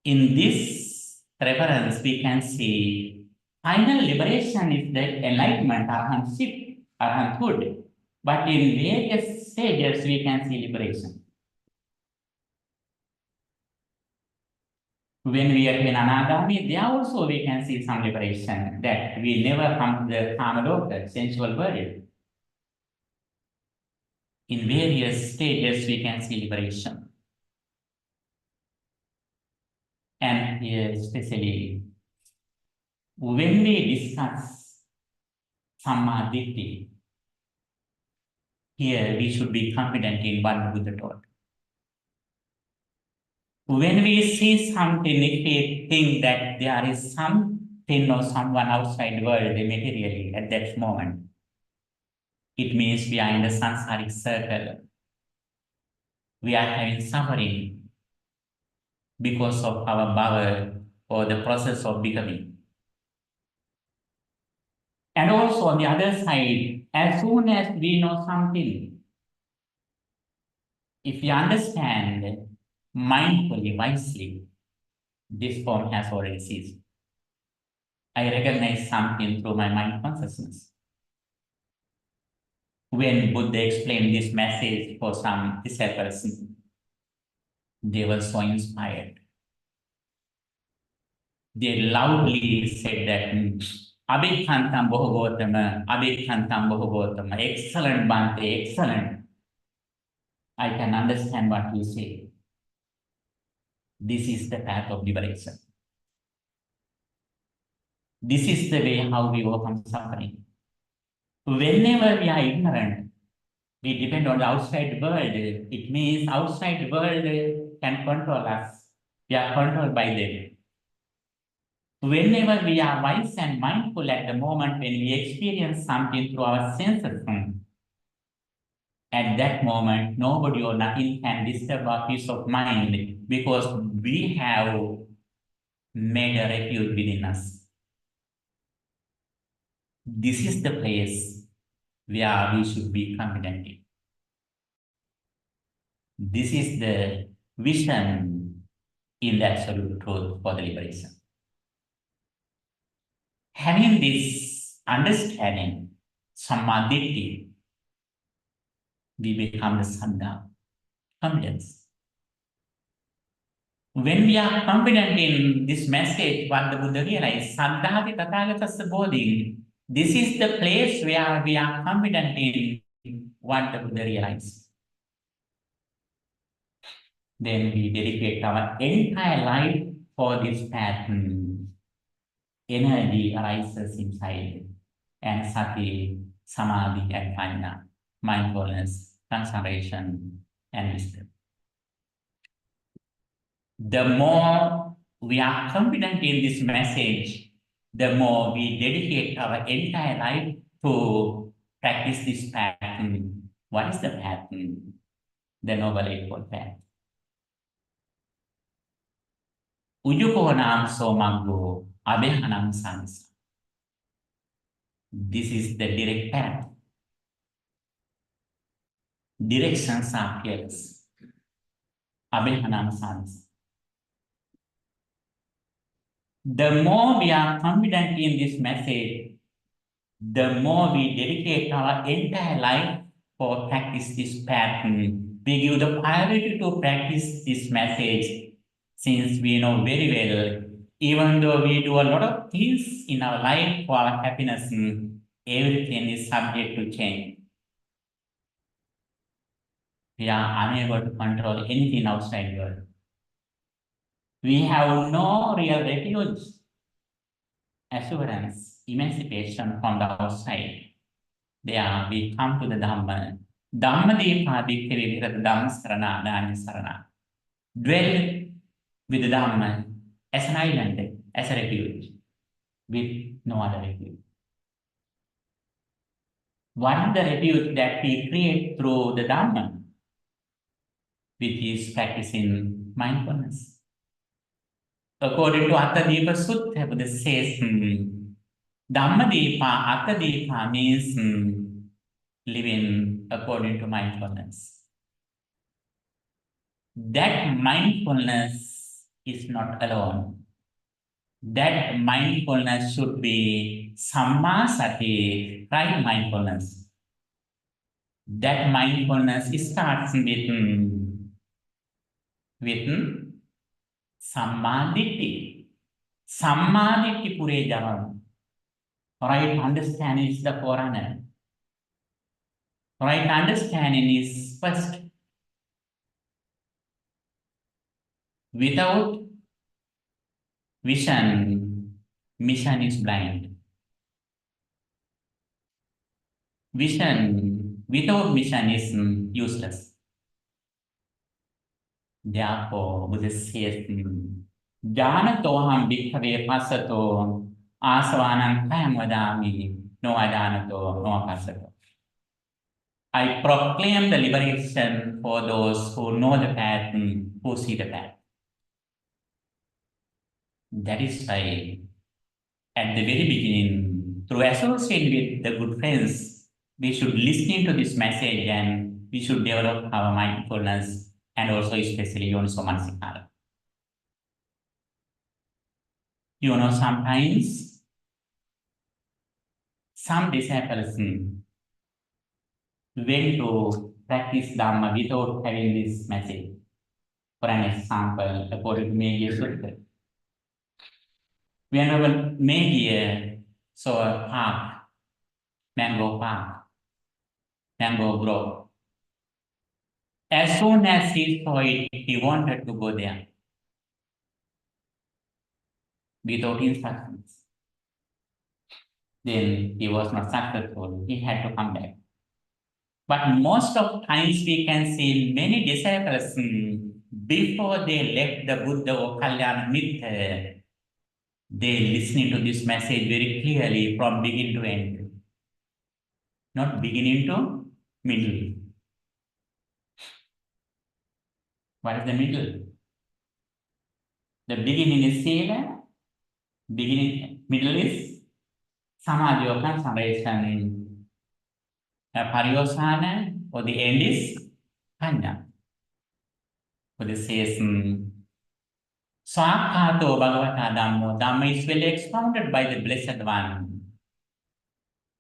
In this reference, we can see final liberation is the enlightenment, arahantship, arahanthood. But in various stages, we can see liberation. When we attain anagami, there also we can see some liberation, that we never come to the kamaloka, sensual world. In various stages, we can see liberation. And here, especially, when we discuss Samma Ditti, here we should be confident in what Buddha taught. When we see something, if we think that there is something or someone outside the world materially at that moment, it means we are in the samsaric circle. We are having suffering because of our bhava or the process of becoming. And also on the other side, as soon as we know something, if we understand mindfully, wisely, This form has already ceased. I recognize something through my mind consciousness. When Buddha explained this message for some disciples, they were so inspired. They loudly said that, Abhikhantam Bhagavatam, Abhikhantam Bhagavatam, excellent Bhante, excellent. I can understand what you say. This is the path of liberation. This is the way how we overcome suffering. Whenever we are ignorant, we depend on the outside world. It means outside world can control us. We are controlled by them. Whenever we are wise and mindful at the moment when we experience something through our senses, at that moment, nobody or nothing can disturb our peace of mind because we have made a refuge within us. This is the place where we should be confident in. This is the vision in the absolute truth for the liberation. Having this understanding, samadhi, we become the Saddha, confidence. When we are confident in this message, what the Buddha realized, Saddhati Tathagatassa Bodhi, this is the place where we are confident in what the Buddha realized. Then we dedicate our entire life for this path. Energy arises inside, and sati, samadhi, and prajna, mindfulness, concentration, and wisdom. The more we are confident in this message, the more we dedicate our entire life to practice this path. What is the path? The Noble Eightfold Path. Ujukonam somaggo abhehanam sans. This is the direct path. Directions are fearless. Abhehanam sans. The more we are confident in this message, the more we dedicate our entire life for practice this path. We give the priority to practice this message since we know very well, even though we do a lot of things in our life for our happiness, everything is subject to change. We are unable to control anything outside the world. We have no real refuge, assurance, emancipation from the outside. There we come to the Dhamma. Dhammadepa bhikkhave virata dhamma sarana dhyana sarana. Dwell with the Dhamma as an island, as a refuge, with no other refuge. What is the refuge that we create through the Dhamma? Which is practicing mindfulness. According to Attadipa Sutta, Buddha says, Dhammadepa, Attadipa means living according to mindfulness. That mindfulness is not alone. That mindfulness should be Samma Sati, right mindfulness. That mindfulness starts with Sammaditi. Sammaditi Pure Javan. Right understanding is the forerunner. Right understanding is first. Without vision, mission is blind. Vision without mission is useless. Therefore, Buddha says, Janatoham bhikkhave passato asvanam kayam vadami no adanato no passato. I proclaim the liberation for those who know the path, who see the path. That is why, at the very beginning, through associating with the good friends, we should listen to this message and we should develop our mindfulness and also especially Yoniso Manasikara. Sometimes some disciples went to practice Dhamma without having this message. For an example, according to Meghiya Sutta, whenever Meghiya saw a park, mango grove, as soon as he saw it, he wanted to go there without instructions. Then he was not successful. He had to come back. But most of times we can see many disciples, before they left the Buddha or Kalyana Mitra, they listening to this message very clearly from beginning to end. Not beginning to middle. What is the middle? The beginning is Sila, middle is Samadhi or concentration, Pariyosana, or the end is Panya. So this says, Swakato Bhagavata Dhammo. Dhamma is well expounded by the Blessed One.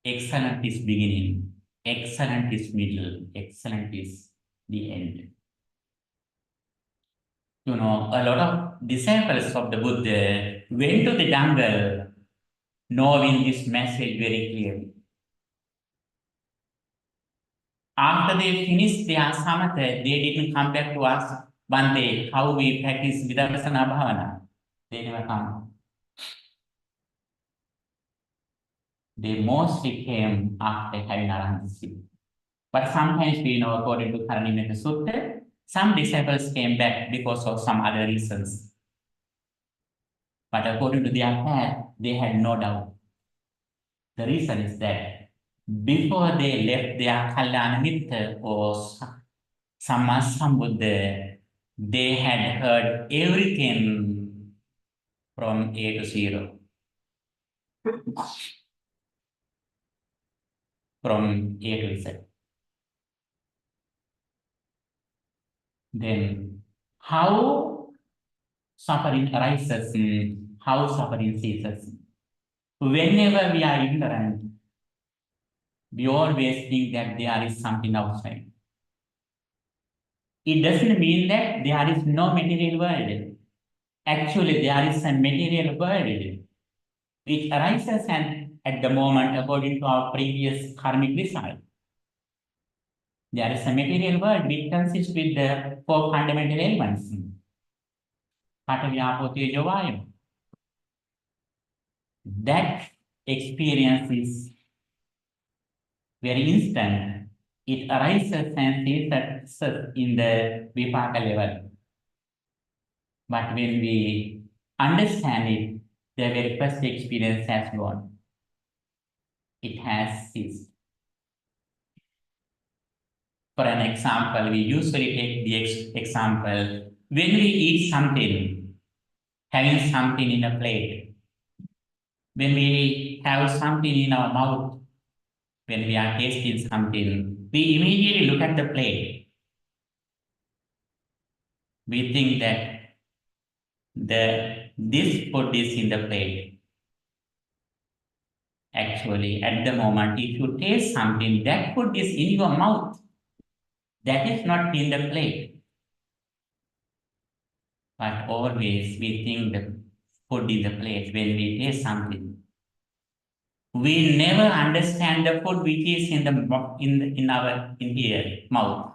Excellent is beginning, excellent is middle, excellent is the end. A lot of disciples of the Buddha went to the jungle knowing this message very clearly. After they finished their samatha, they didn't come back to ask Bhante how we practice Vipassana Bhavana. They never come. They mostly came after having Arahantasi. But sometimes we know, according to Karanimetta Sutta, some disciples came back because of some other reasons. But according to their path, they had no doubt. The reason is that before they left their Kalyana Mitra or Samma Sambuddha, they had heard everything from A to zero. From A to Z. Then, how suffering arises, how suffering ceases. Whenever we are ignorant, we always think that there is something outside. It doesn't mean that there is no material world. Actually, there is a material world which arises and at the moment according to our previous karmic result. There is a material world which consists with the four fundamental elements. Patavi, Apo, Tejo, Vayu. That experience is very instant. It arises and ceases in the Vipaka level. But when we understand it, the very first experience has gone. It has ceased. For an example, we usually take the example, when we eat something, having something in a plate, when we have something in our mouth, when we are tasting something, we immediately look at the plate. We think that this food is in the plate. Actually, at the moment, if you taste something, that food is in your mouth. That is not in the plate. But always we think the food is the plate when we taste something. We never understand the food which is in our mouth.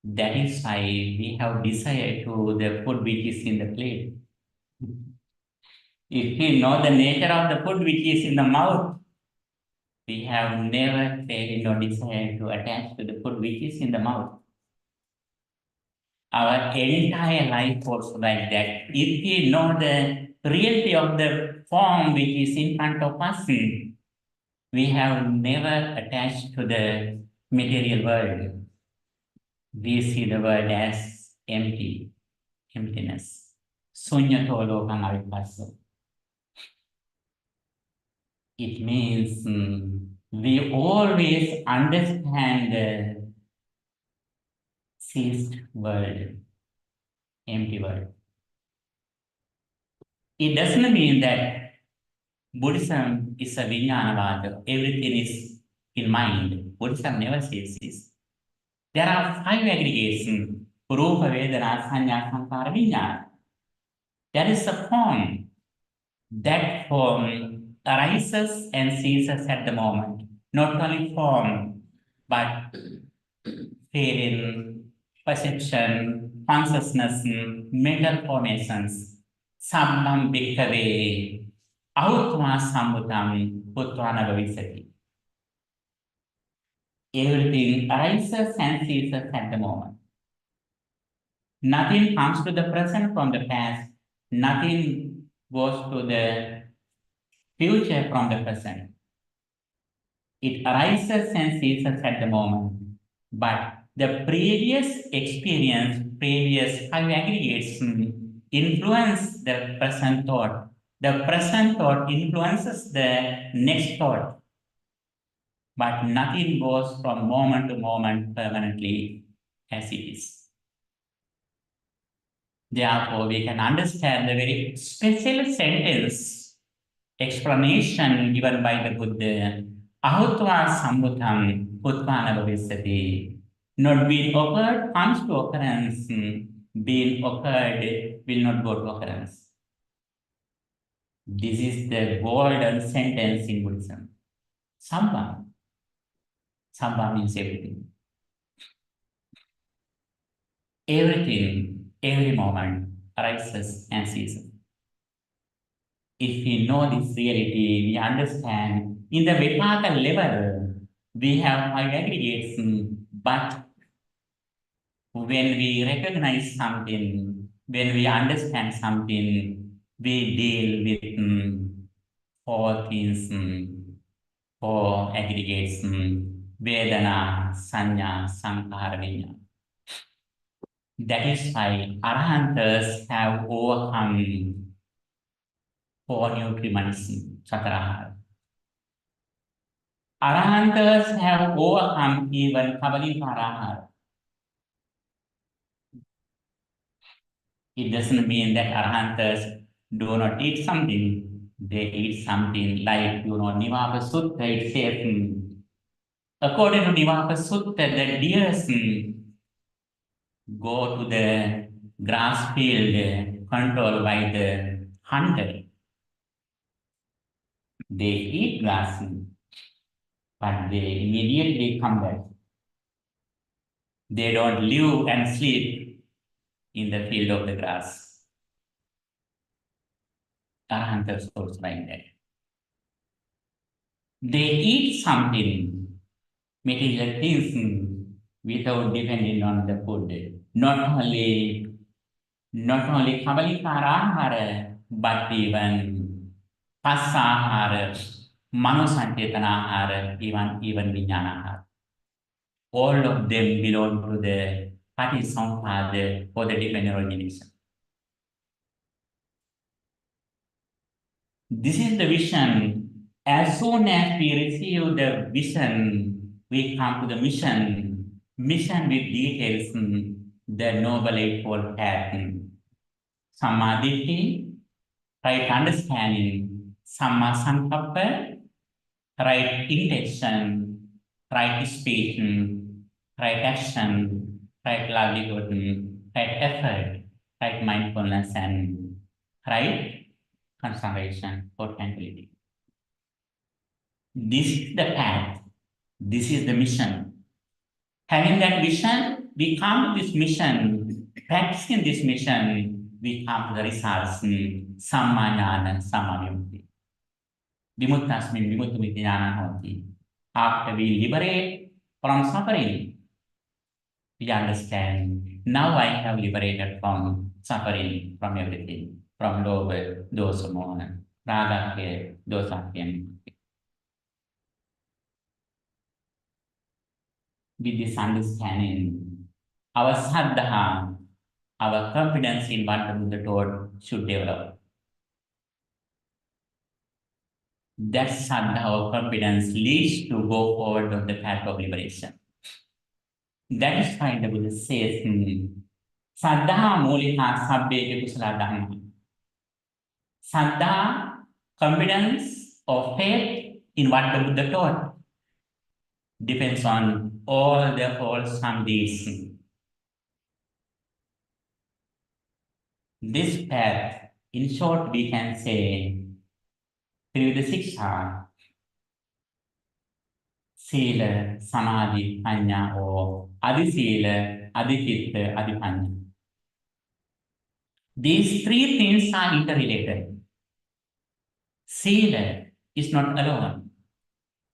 That is why we have desire to the food which is in the plate. If we know the nature of the food which is in the mouth, we have never failed or desire to attach to the food which is in the mouth. Our entire life was like that. If we know the reality of the form which is in front of us, we have never attached to the material world. We see the world as emptiness. Sunyato lokang avipassa. It means we always understand the ceased world, empty world. It doesn't mean that Buddhism is a Vijnanavada, everything is in mind. Buddhism never says this. There are five aggregates, Rupa, Vedana, Sanya, Sankara, Vijnana. There is a form. That form arises and ceases at the moment. Not only form, but feeling, perception, consciousness, mental formations. Sabbam bhikkhave ahutva sambutam putvana bhavisati. Everything arises and ceases at the moment. Nothing comes to the present from the past. Nothing goes to the future from the present. It arises and ceases at the moment. But the previous experience, previous five aggregates influence the present thought. The present thought influences the next thought. But nothing goes from moment to moment permanently as it is. Therefore, we can understand the very special sentence explanation given by the Buddha. Ahutva sambutam utvana bhavisati. Not being occurred comes to occurrence. Being occurred will not go to occurrence. This is the golden sentence in Buddhism. Sambha. Sambha means everything. Everything, every moment arises and ceases. If we know this reality, we understand in the Vipaka level, we have five aggregates, but when we recognize something, when we understand something, we deal with four things, four aggregates, Vedana, Sanya, Sankara, Vijnana. That is why Arahants have overcome four nutriments, Sakarahara. Arahants have overcome even Kavalipārāhāra. It doesn't mean that Arahants do not eat something. They eat something like, Nivāpa Sutta, it says, according to Nivāpa Sutta, the deers go to the grass field controlled by the hunter. They eat grass, but they immediately come back. They don't live and sleep in the field of the grass. Arahants also like that. They eat something, material things, without depending on the food. Not only Kavalipārāhāra, but even Passāhāra, Manosancetana, even Vijnānāhāra. All of them belong to the Patisampada or the dependent origination. This is the vision. As soon as we receive the vision, we come to the mission. Mission with details, the Noble Eightfold Path. Sammaditthi, right understanding. Samma Sankappa, right intention, right speech, right action, right livelihood, right effort, right mindfulness, and right concentration or tranquility. This is the path. This is the mission. Having that vision, we come to this mission. Practicing this mission, we come to the results. Samma jnana, samma vimutti. Vimuttasmin vimuttamiti jnana hoti. After we liberate from suffering, we understand, now I have liberated from suffering, from everything, from lobha, dosa, moha, raga, dosa, with this understanding, our saddha, our confidence in what the Buddha taught should develop. That saddha or confidence leads to go forward on the path of liberation. That is why the Buddha says, Saddha Mulika Sabbe Kusala Dhamma. Saddha, confidence or faith in what the Buddha taught, depends on all the wholesome deeds. This path, in short, we can say, through the Siksha, Sila, Samadhi, Panya, or Adi Sila, Adi Chitta, Adi Panya. These three things are interrelated. Sila is not alone.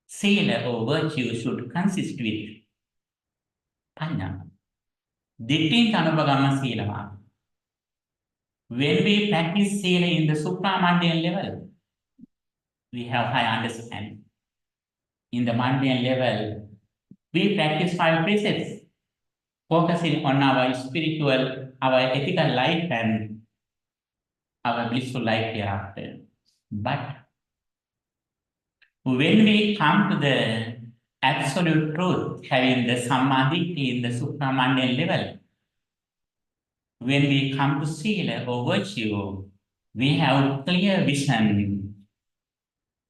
Sila or virtue should consist with Panya. Dittin Tanupagama Sila. When we practice Sila in the supramundane level, we have high understanding. In the mundane level, we practice 5 precepts, focusing on our spiritual, our ethical life and our blissful life hereafter. But when we come to the absolute truth, having the samadhi in the supramundane level, when we come to Sila or virtue, we have clear vision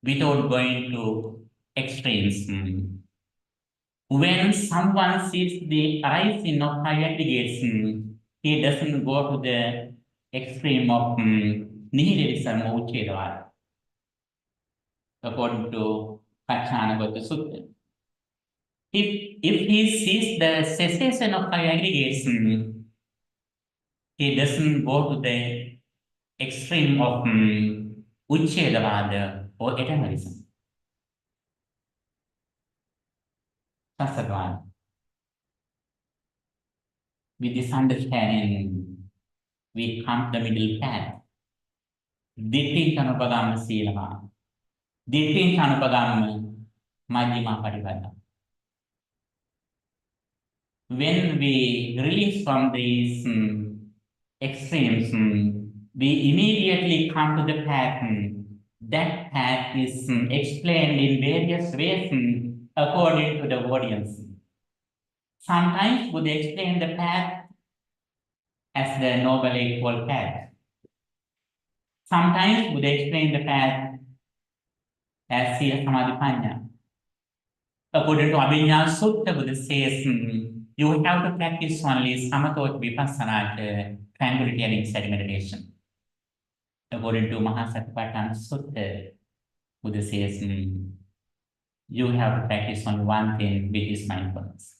without going to extremes. When someone sees the rising of high aggregation, he doesn't go to the extreme of nihilism or Uchedavada, according to Pachanagata Sutta. If he sees the cessation of high aggregation, he doesn't go to the extreme of Uchedavada or eternalism. Sasadvana. With this understanding, we come to the middle path. Dittin Tanupagama Sila. Dittin Tanupagama Majjhima Patipada. When we release from these extremes, we immediately come to the path. That path is explained in various ways according to the audience. Sometimes Buddha explain the path as the Noble Eightfold Path. Sometimes Buddha explain the path as Sila Samadhi Panya. According to Abhijnana Sutta, Buddha says you have to practice only Samatha Vipassana, tranquility and insight meditation. According to Mahasatipatthana Sutta, Buddha says you have to practice only one thing, which is mindfulness.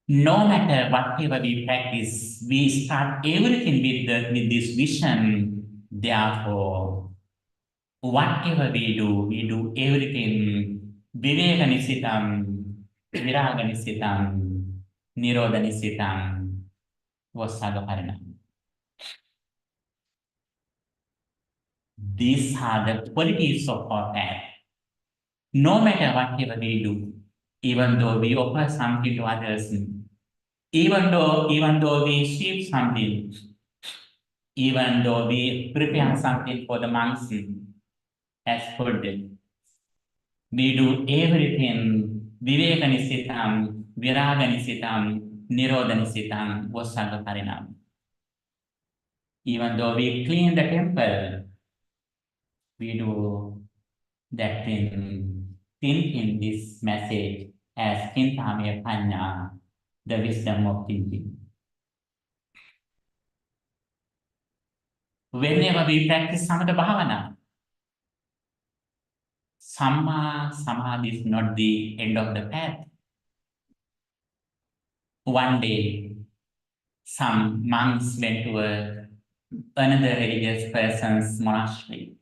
No matter whatever we practice, we start everything with this vision. Therefore, whatever we do everything Vivekanisitam, Viraganisitam, Nirodhanisitam, Vasagaparinam. These are the qualities of our path. No matter whatever we do, even though we offer something to others, even though we ship something, even though we prepare something for the monks as food, we do everything Vivekanisitam, Viraganisitam, Nirodhanisitam, Vasagaparinam. Even though we clean the temple, we do that thing, thinking this message as Kintame Panya, the wisdom of thinking. Whenever we practice Samatha Bhavana, Samma Samadhi is not the end of the path. One day, some monks went to another religious person's monastery.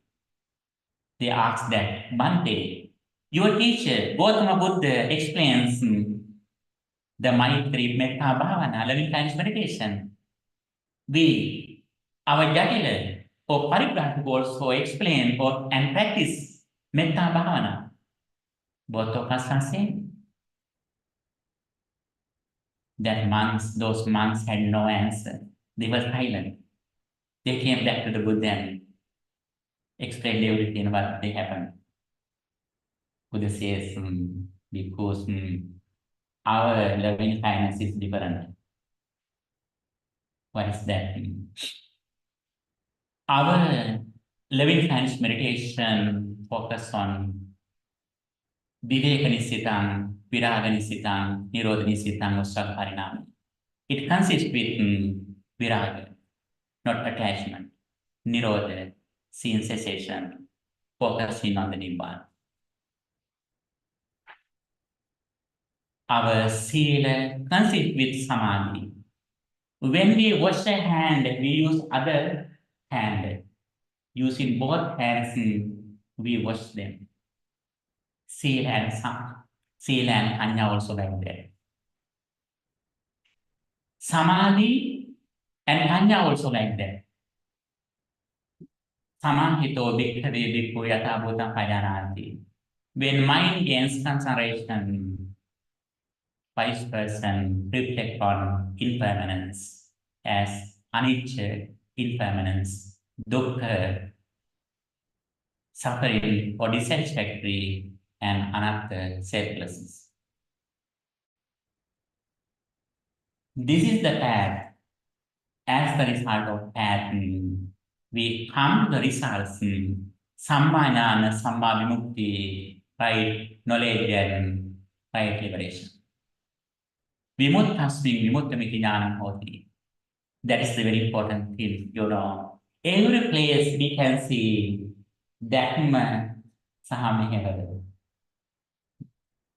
They asked that, Bhante, your teacher, Gautama Buddha, explains the Maitri Metta Bhavana, loving kindness meditation. We, our Jatila or Paribrahmika also explain and practice Metta Bhavana. Both of us are same. Those monks had no answer. They were silent. They came back to the Buddha and explained everything what they happened. Buddha says, because our loving kindness is different. What is that mean? Our living science meditation focus on Viveka-nisitang, Viraga-nisitang, Nirodha-nisitang, or Saharinam. It consists with Viraga, not attachment, Nirodha, seeing cessation, focusing on the Nibbana. Our Sila consists with Samadhi. When we wash a hand, we use other hand. Using both hands, we wash them. Sila and Anya also like that. Samadhi and Anya also like that. Samahito bhikkhave bhikkhu yatha bhutam pajanati. When mind gains concentration, wise person reflect on impermanence as anicca, impermanence, dukkha, suffering or dissatisfactory, and anatta, selflessness. This is the path. As the result of path, we come to the results, Samma Jnana, Samma Vimukti, right knowledge and right liberation. Vimuttasmin Vimuttamiti Jnanam Hoti. That is the very important thing, Every place we can see Dhamma Sahamihara,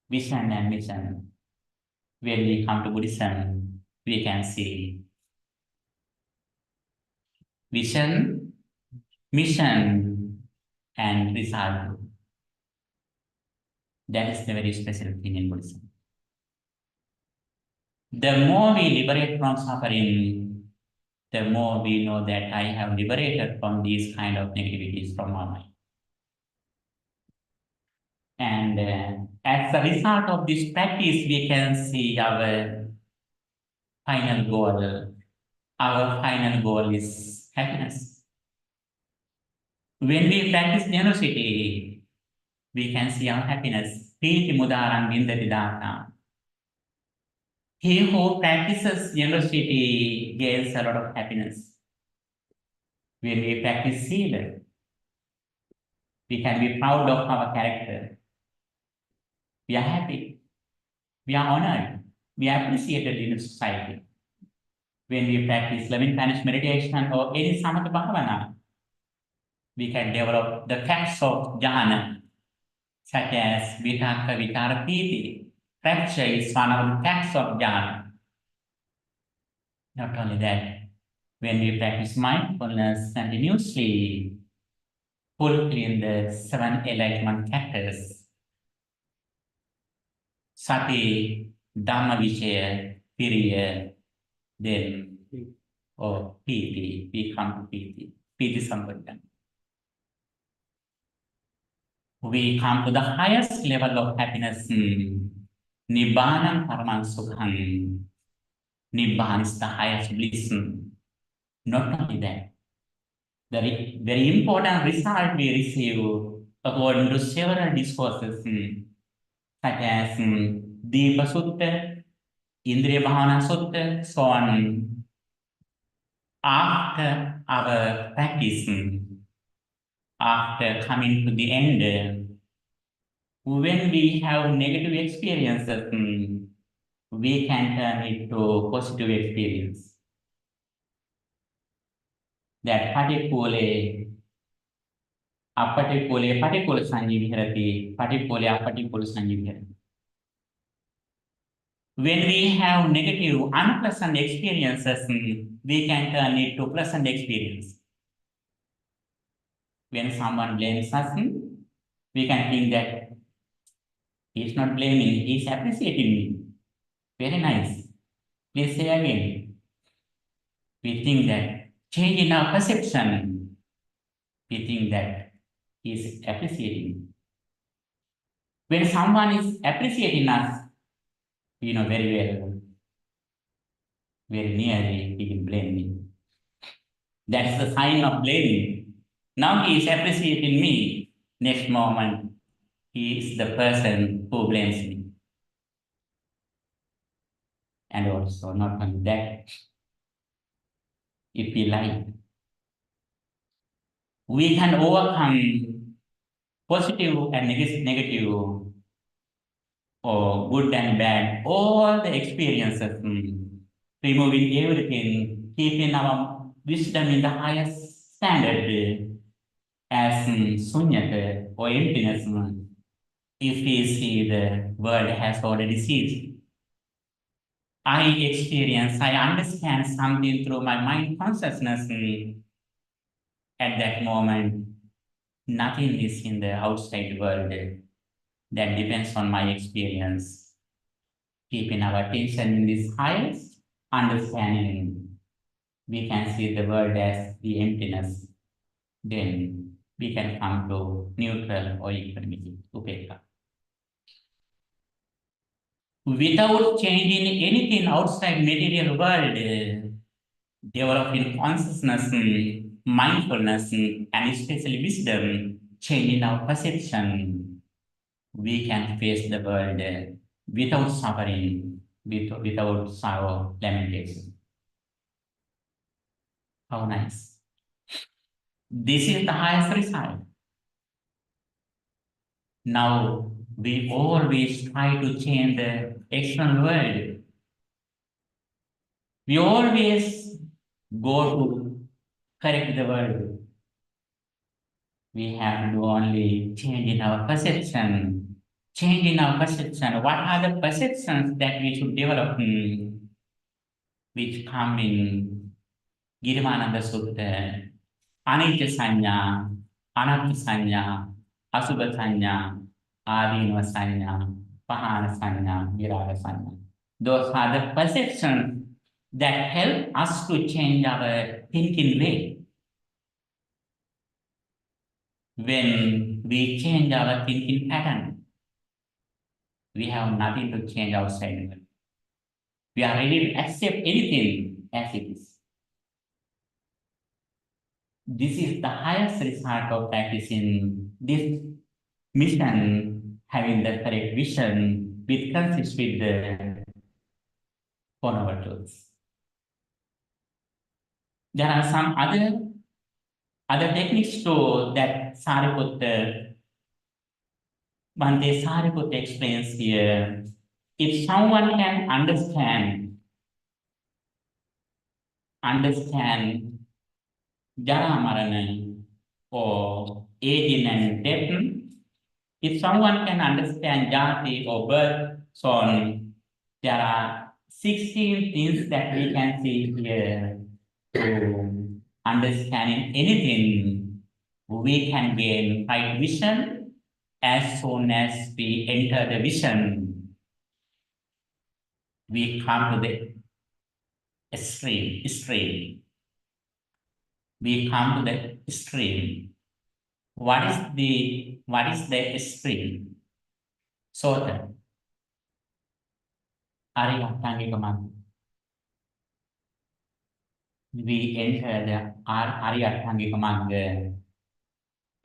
vision and mission. When we come to Buddhism, we can see vision, mission, and result. That is the very special thing in Buddhism. The more we liberate from suffering, the more we know that I have liberated from these kind of negativities from our mind. And as a result of this practice, we can see our final goal. Our final goal is happiness. When we practice generosity, we can see our happiness. Priti mudaram vindati data. He who practices generosity gains a lot of happiness. When we practice sila, we can be proud of our character. We are happy. We are honored. We are appreciated in the society. When we practice loving kindness meditation or any samatha bhavana, we can develop the facts of jhana, such as vitaka, vitara, piti. Rapture is one of the facts of jhana. Not only that, when we practice mindfulness continuously, fulfilling the 7 enlightenment factors, sati, dhamma vichaya, piriya, then, piti, we come to piti, piti sampajana. We come to the highest level of happiness, Nibbanam Paraman Sukham. Nibbana is the highest bliss. Not only that, the very important result we receive according to several discourses, such as Deepa Sutta, Indriya Bhavana Sutta, so on. After our practice, after coming to the end, when we have negative experiences, we can turn it to positive experience. That patikule, apatikule, patikule sanjivihirati, patikule, apatikule sanjivihirati. When we have negative, unpleasant experiences, we can turn it to pleasant experience. When someone blames us, we can think that he is not blaming, he is appreciating me. Very nice. Please say again. We think that change in our perception, we think that he is appreciating. When someone is appreciating us, we know very well, very nearly he will blame me. That is the sign of blaming. Now he is appreciating me. Next moment, he is the person who blames me. And also, not only that, if we like. We can overcome positive and negative or good and bad, all the experiences, removing everything, keeping our wisdom in the highest standard as sunyata or emptiness. If we see the world has already ceased, I experience, I understand something through my mind consciousness. At that moment, nothing is in the outside world that depends on my experience. Keeping our attention in this highest understanding, we can see the world as the emptiness. Then we can come to neutral or equanimity, upekha. Without changing anything outside material world, developing consciousness, mindfulness, and especially wisdom, changing our perception, we can face the world without suffering, without sorrow, lamentation. How nice. This is the highest result. Now, we always try to change the external world. We always go to correct the world. We have to do only change in our perception. Change in our perception. What are the perceptions that we should develop, which come in Girimananda Sutta? Anicca Sanya, Anatta Sanya, Asubha Sanya, Adinava Sanya, Pahana Sanya, Viraga Sanya. Those are the perceptions that help us to change our thinking way. When we change our thinking pattern, we have nothing to change outside. We are ready to accept anything as it is. This is the highest result of practicing this mission, having the correct vision, which consists with the Four Noble Truths. There are some other techniques too that Sariputta, Bhante Sariputta explains here. If someone can understand Jara Marana or aging and death, if someone can understand Jati or birth, so on, there are 16 things that we can see here. To understanding anything, we can gain right vision as soon as we enter the vision. We come to the stream. We come to the stream. What is the stream? Sota. Ariyattangika Magga. We enter the Ariyattangika Magga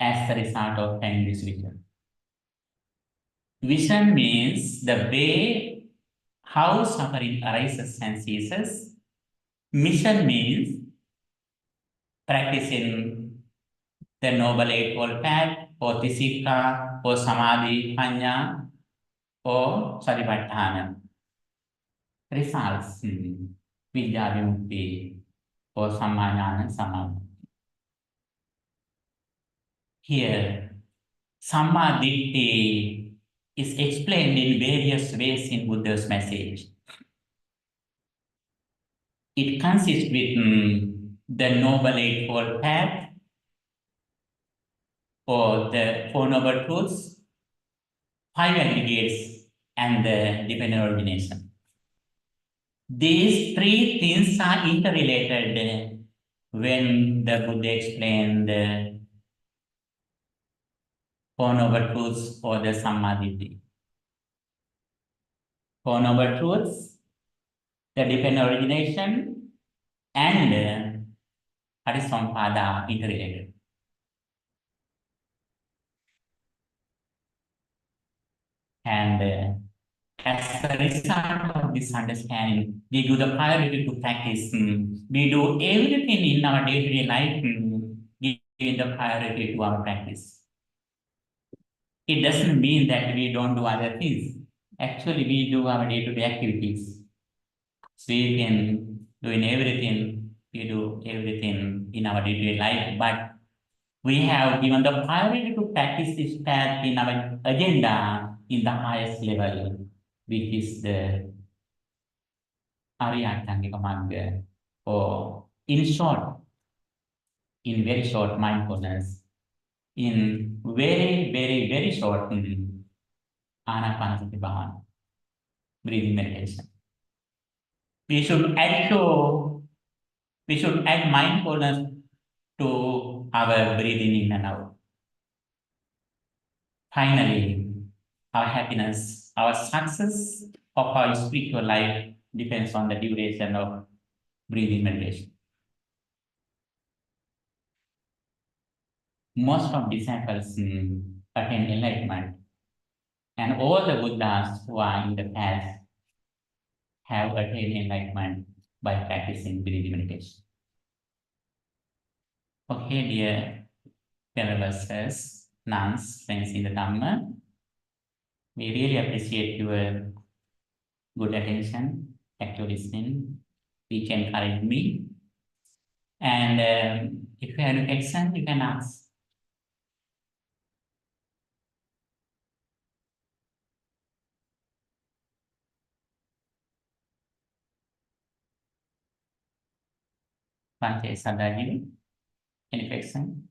as the result of having this vision. Vision means the way how suffering arises and ceases. Mission means practicing the Noble Eightfold Path, or Tisika, or Samadhi, Panya, or Satipatthana. Results, Vidya Vimukti, or Sammayana Samadhi. Here, Sammaditthi is explained in various ways in Buddha's message. It consists with the Noble Eightfold Path, or the Four Noble Truths, five aggregates, and the dependent origination. These three things are interrelated when the Buddha explained the Four Noble Truths or the Sammaditthi. Four Noble Truths, the dependent origination, and Parissampada interrelated. And as a result of this understanding, we give the priority to practice. We do everything in our day-to-day life, giving the priority to our practice. It doesn't mean that we don't do other things. Actually, we do our day-to-day activities. Sleeping, doing everything, we do everything in our day-to-day life, but we have given the priority to practice this path in our agenda in the highest level, which is the Ariyatangika Magga, or in short, in very short mindfulness, in very short Anapanasati Bhavana, breathing meditation. We should add mindfulness to our breathing in and out. Finally, our happiness, our success of our spiritual life depends on the duration of breathing meditation. Most of disciples attain enlightenment, and all the Buddhas who are in the past have attained enlightenment by practicing breathing meditation. Okay, dear fellow sisters, nuns, friends in the Dhamma, we really appreciate your good attention, active listening, which encouraged me. And if you have any question, you can ask. Bhante, Sadhguru, any question?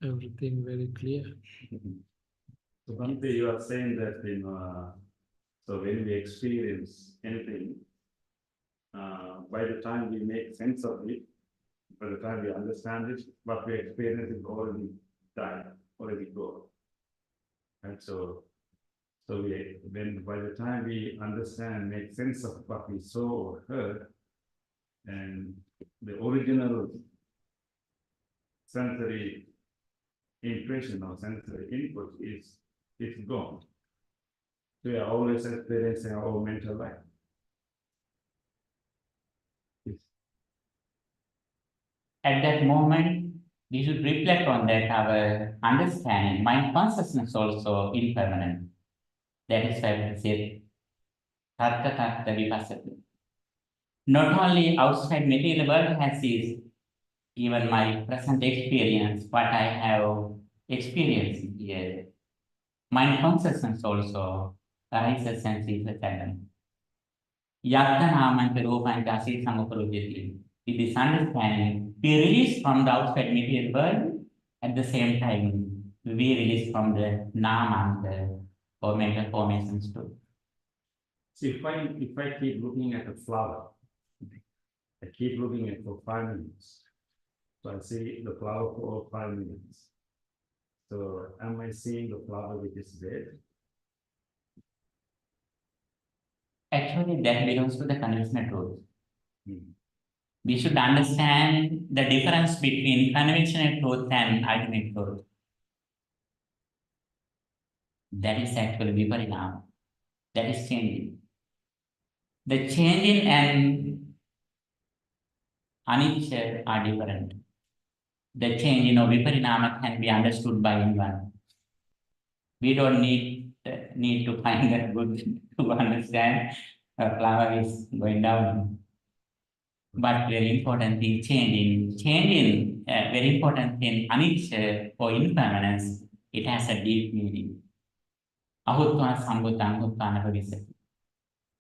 Everything very clear. So Bhante, you are saying that so when we experience anything, by the time we make sense of it, by the time we understand it, what we experience is already died, already gone. And so when by the time we understand, make sense of what we saw or heard, and the original sensory impression or sensory input is gone. We are always experiencing our mental life. At that moment, we should reflect on that, our understanding. Mind consciousness also impermanent. That is why we say, tatta tatta vipassati. Not only outside material world has this, even my present experience, what I have experienced here, mind consciousness also arises and sees the challenge. Yatta namanta rupanta asi samuparujyati. With this understanding, we release from the outside material world, at the same time, we release from the namanta or mental formations too. See, if I keep looking at a flower, I keep looking at it for 5 minutes. So I see the flower for 5 minutes. So am I seeing the flower which is dead? Actually, that belongs to the conventional truth. Hmm. We should understand the difference between conventional truth and ultimate truth. That is actually viparinama. That is changing. The changing and anicca are different. The change, viparinama can be understood by anyone. We don't need to find a good to understand a flower is going down. But very important thing, changing, very important thing, anicca or impermanence, it has a deep meaning. Ahutva sambhuta anguttana bhavisati.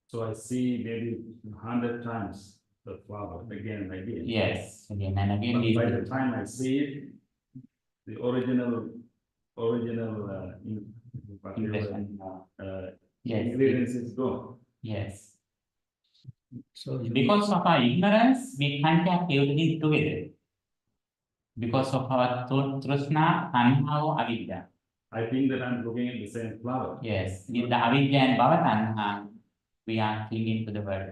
So I see maybe 100 times the flower again and again. Yes, again and again. But by the time I see it, the original Impression. Yes. ingredients is gone. Yes. So Because of our ignorance, we can't have everything together. Because of our trishna, tanha, avidya. I think that I'm looking at the same flower. Yes, with the avidya and bhava tanha, we are clinging to the world.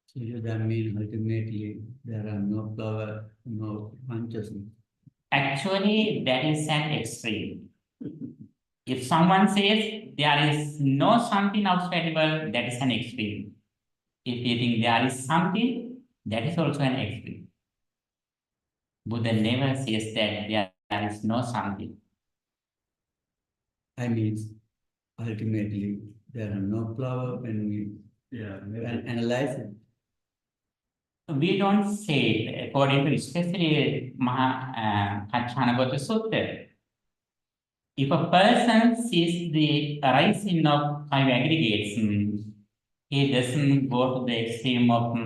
So that means ultimately there are no flower, no consciousness. Actually, that is an extreme. If someone says there is no something outside the world, that is an extreme. If you think there is something, that is also an extreme. Buddha never says that there is no something. I mean, ultimately, there are no flower when we analyze it. We don't say it, according to especially Kachanagota Sutta. If a person sees the arising of five aggregates, he doesn't go to the extreme of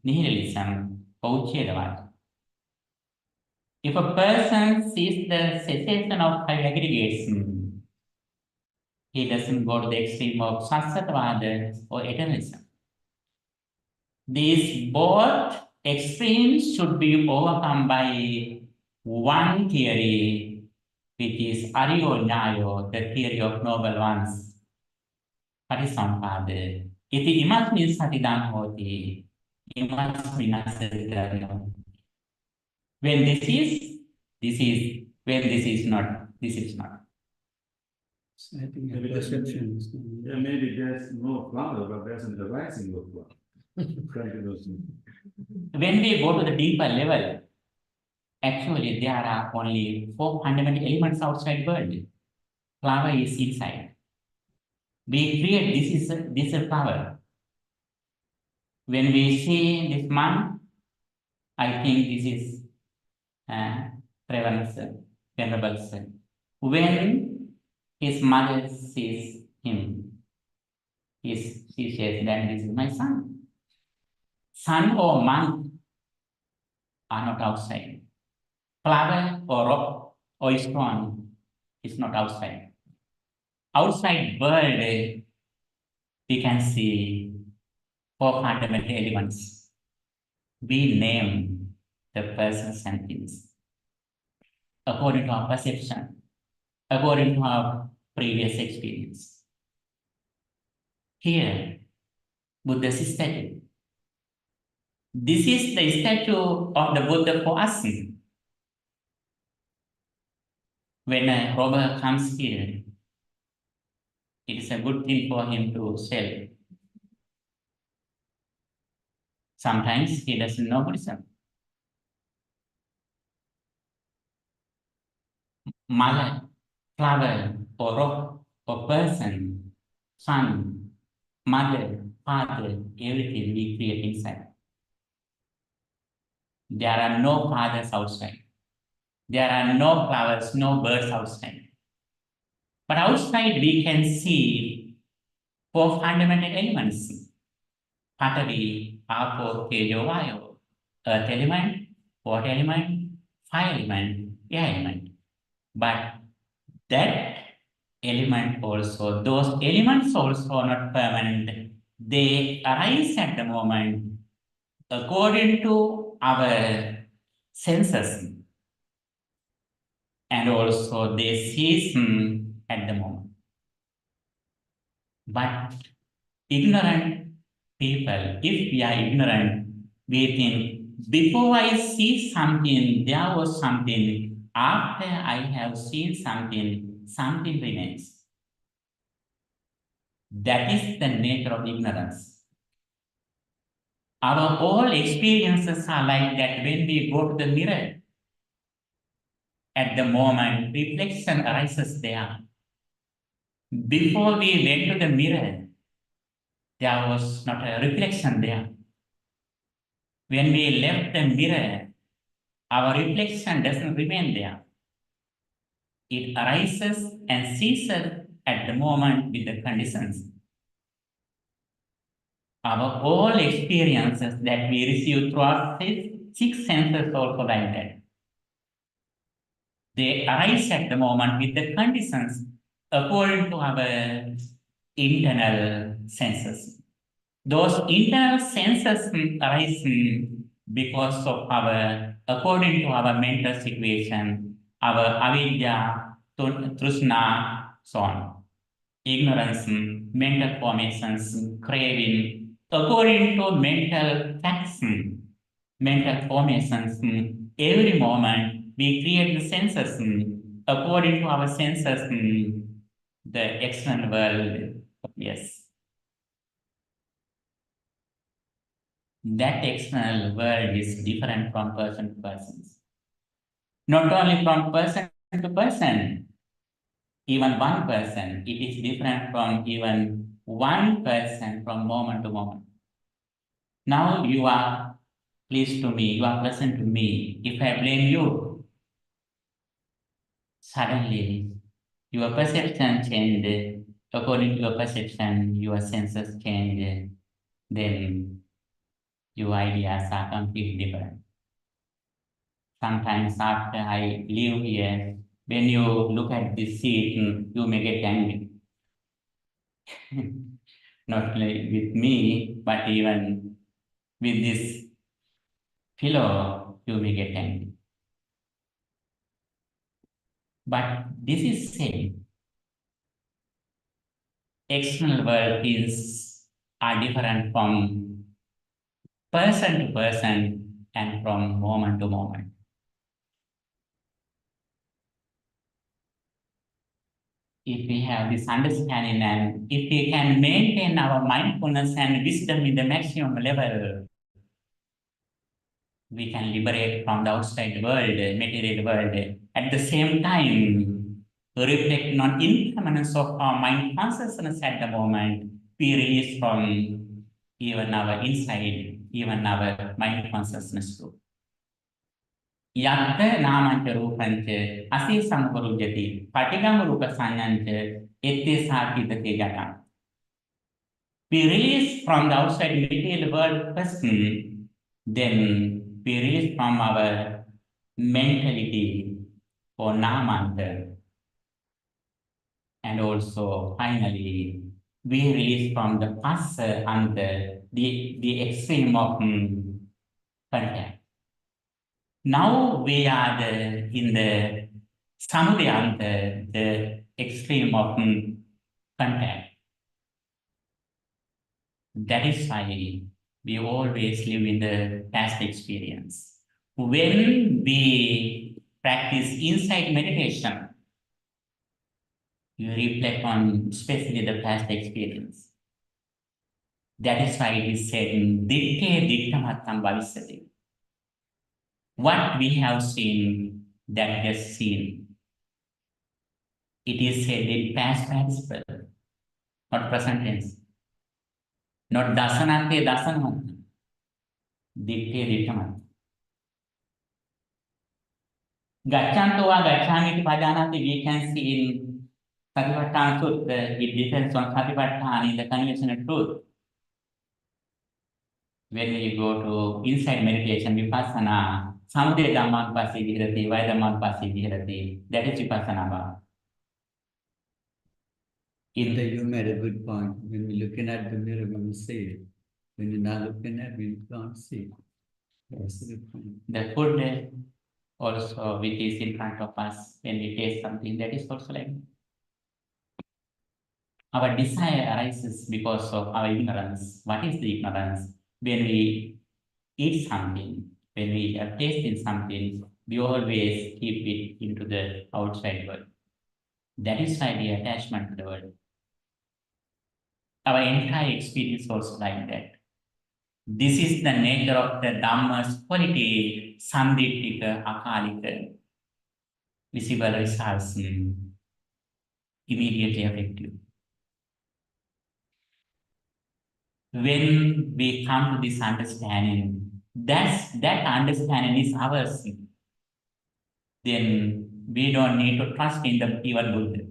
nihilism, Pauchedavad. If a person sees the cessation of five aggregates, he doesn't go to the extreme of Satsatavada or eternalism. These both extremes should be overcome by one theory, which is Aryo Nyayo, the theory of noble ones. Parisampada. Iti imasmin satidam hoti, imasmin asadidam. When this is, when this is not, this is not. So I think a perception is Yeah, maybe there's no flower, but there's an arising of flower. Continuously. When we go to the deeper level, actually there are only four fundamental elements outside world. Flower is inside. We create this is a flower. When we see this man, I think this is Reverend's venerable son. When his mother sees him, she says that this is my son. Sun or monk are not outside. Flower or rock or stone is not outside. Outside world, we can see four fundamental elements. We name the persons and things according to our perception, according to our previous experience. Here, Buddha's statue. This is the statue of the Buddha for us. When a robber comes here, it is a good thing for him to sell. Sometimes he doesn't know Buddhism. Mother, flower, or rock, or person, son, mother, father, everything we create inside. There are no fathers outside. There are no flowers, no birds outside. But outside we can see four fundamental elements. Patavi, Apo, Tejo, Vayo. Earth element, water element, fire element, air element. But that element also, those elements also are not permanent. They arise at the moment according to our senses. And also they cease at the moment. But ignorant people, if we are ignorant, we think, before I see something, there was something. After I have seen something, something remains. That is the nature of ignorance. Our all experiences are like that when we go to the mirror. At the moment, reflection arises there. Before we went to the mirror, there was not a reflection there. When we left the mirror, our reflection doesn't remain there. It arises and ceases at the moment with the conditions. Our all experiences that we receive through our six senses also like that. They arise at the moment with the conditions according to our internal senses. Those internal senses arise because of according to our mental situation, our avidya, trishna, so on. Ignorance, mental formations, craving, according to mental facts, mental formations, every moment we create the senses according to our senses. the external world, yes. That external world is different from person to person. Not only from person to person, even one person, it is different from even one person from moment to moment. Now you are pleased to me, you are pleasant to me. If I blame you, suddenly your perception changes. According to your perception, your senses change. Then your ideas are completely different. Sometimes after I leave here, when you look at this seat, you may get angry. Not only with me, but even with this pillow, you may get angry. But this is same. External world are different from person to person and from moment to moment. If we have this understanding and if we can maintain our mindfulness and wisdom in the maximum level, we can liberate from the outside world, material world. At the same time, reflect on impermanence of our mind consciousness at the moment. We release from even our inside, even our mind consciousness too. Yatta namanta rupancha asi samvarujati patigam rupa sanyancha ette sakitati gata. We release from the outside material world first, then we release from our mentality or namanta, and also finally we release from the passa and the extreme of contact. Now we are in the samudaya, the extreme of contact. That is why we always live in the past experience. When we practice insight meditation, you reflect on especially the past experience. That is why it is said in Ditte Dittamatam Bhavisati. What we have seen, that gets seen. It is said in past participle, not present tense. Not dasanante dasanamata. Ditte Dittamata. Gachanto va gacchami padanati, we can see in Satipatthana Sutta, it depends on Satipatthana in the conventional truth. When we go to inside meditation, vipassana, samudaya dhamman pasi vihirati, vaya dhamman pasi vihirati, that is vipassana bhava. You made a good point. When we're looking at the mirror, we will see it. When you're not looking at it, we can't see it. That's a good point. The food also, which is in front of us, when we taste something, that is also like our desire arises because of our ignorance. What is the ignorance? When we eat something, when we are tasting something, we always keep it into the outside world. That is why the attachment to the world. Our entire experience also like that. This is the nature of the Dhamma's quality, sandittika, akalika, visible results, immediately effective. When we come to this understanding, that understanding is ours, then we don't need to trust in the even Buddha.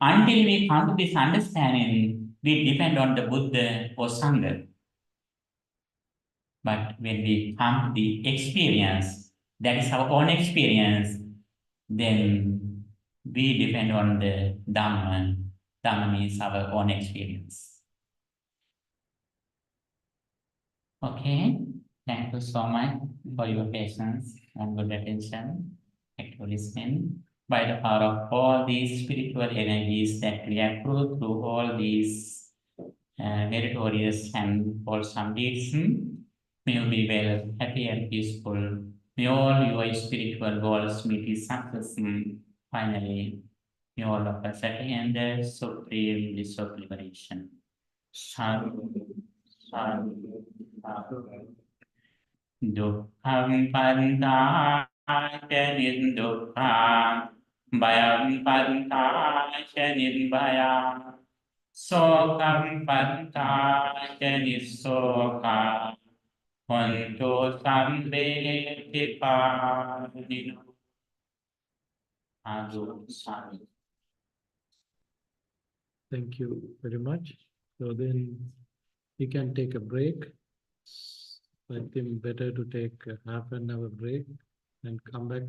Until we come to this understanding, we depend on the Buddha or Sangha. But when we come to the experience, that is our own experience, then we depend on the Dhamma. Dhamma means our own experience. Okay, thank you so much for your patience and good attention, active listening. By the power of all these spiritual energies that we accrue through all these meritorious and wholesome deeds, may you be well, happy and peaceful. May all your spiritual goals meet with success. Finally, you all of us attain the supreme bliss of liberation. Sadhu, sadhu, sadhu. Dukkam pantāca nirdukkam, bhayam pantāca nirbhayam, sokam pantāca nissokam, hontu sambe pipānino. Sadhu, sadhu. Thank you very much. So then we can take a break. I think better to take a half an hour break and come back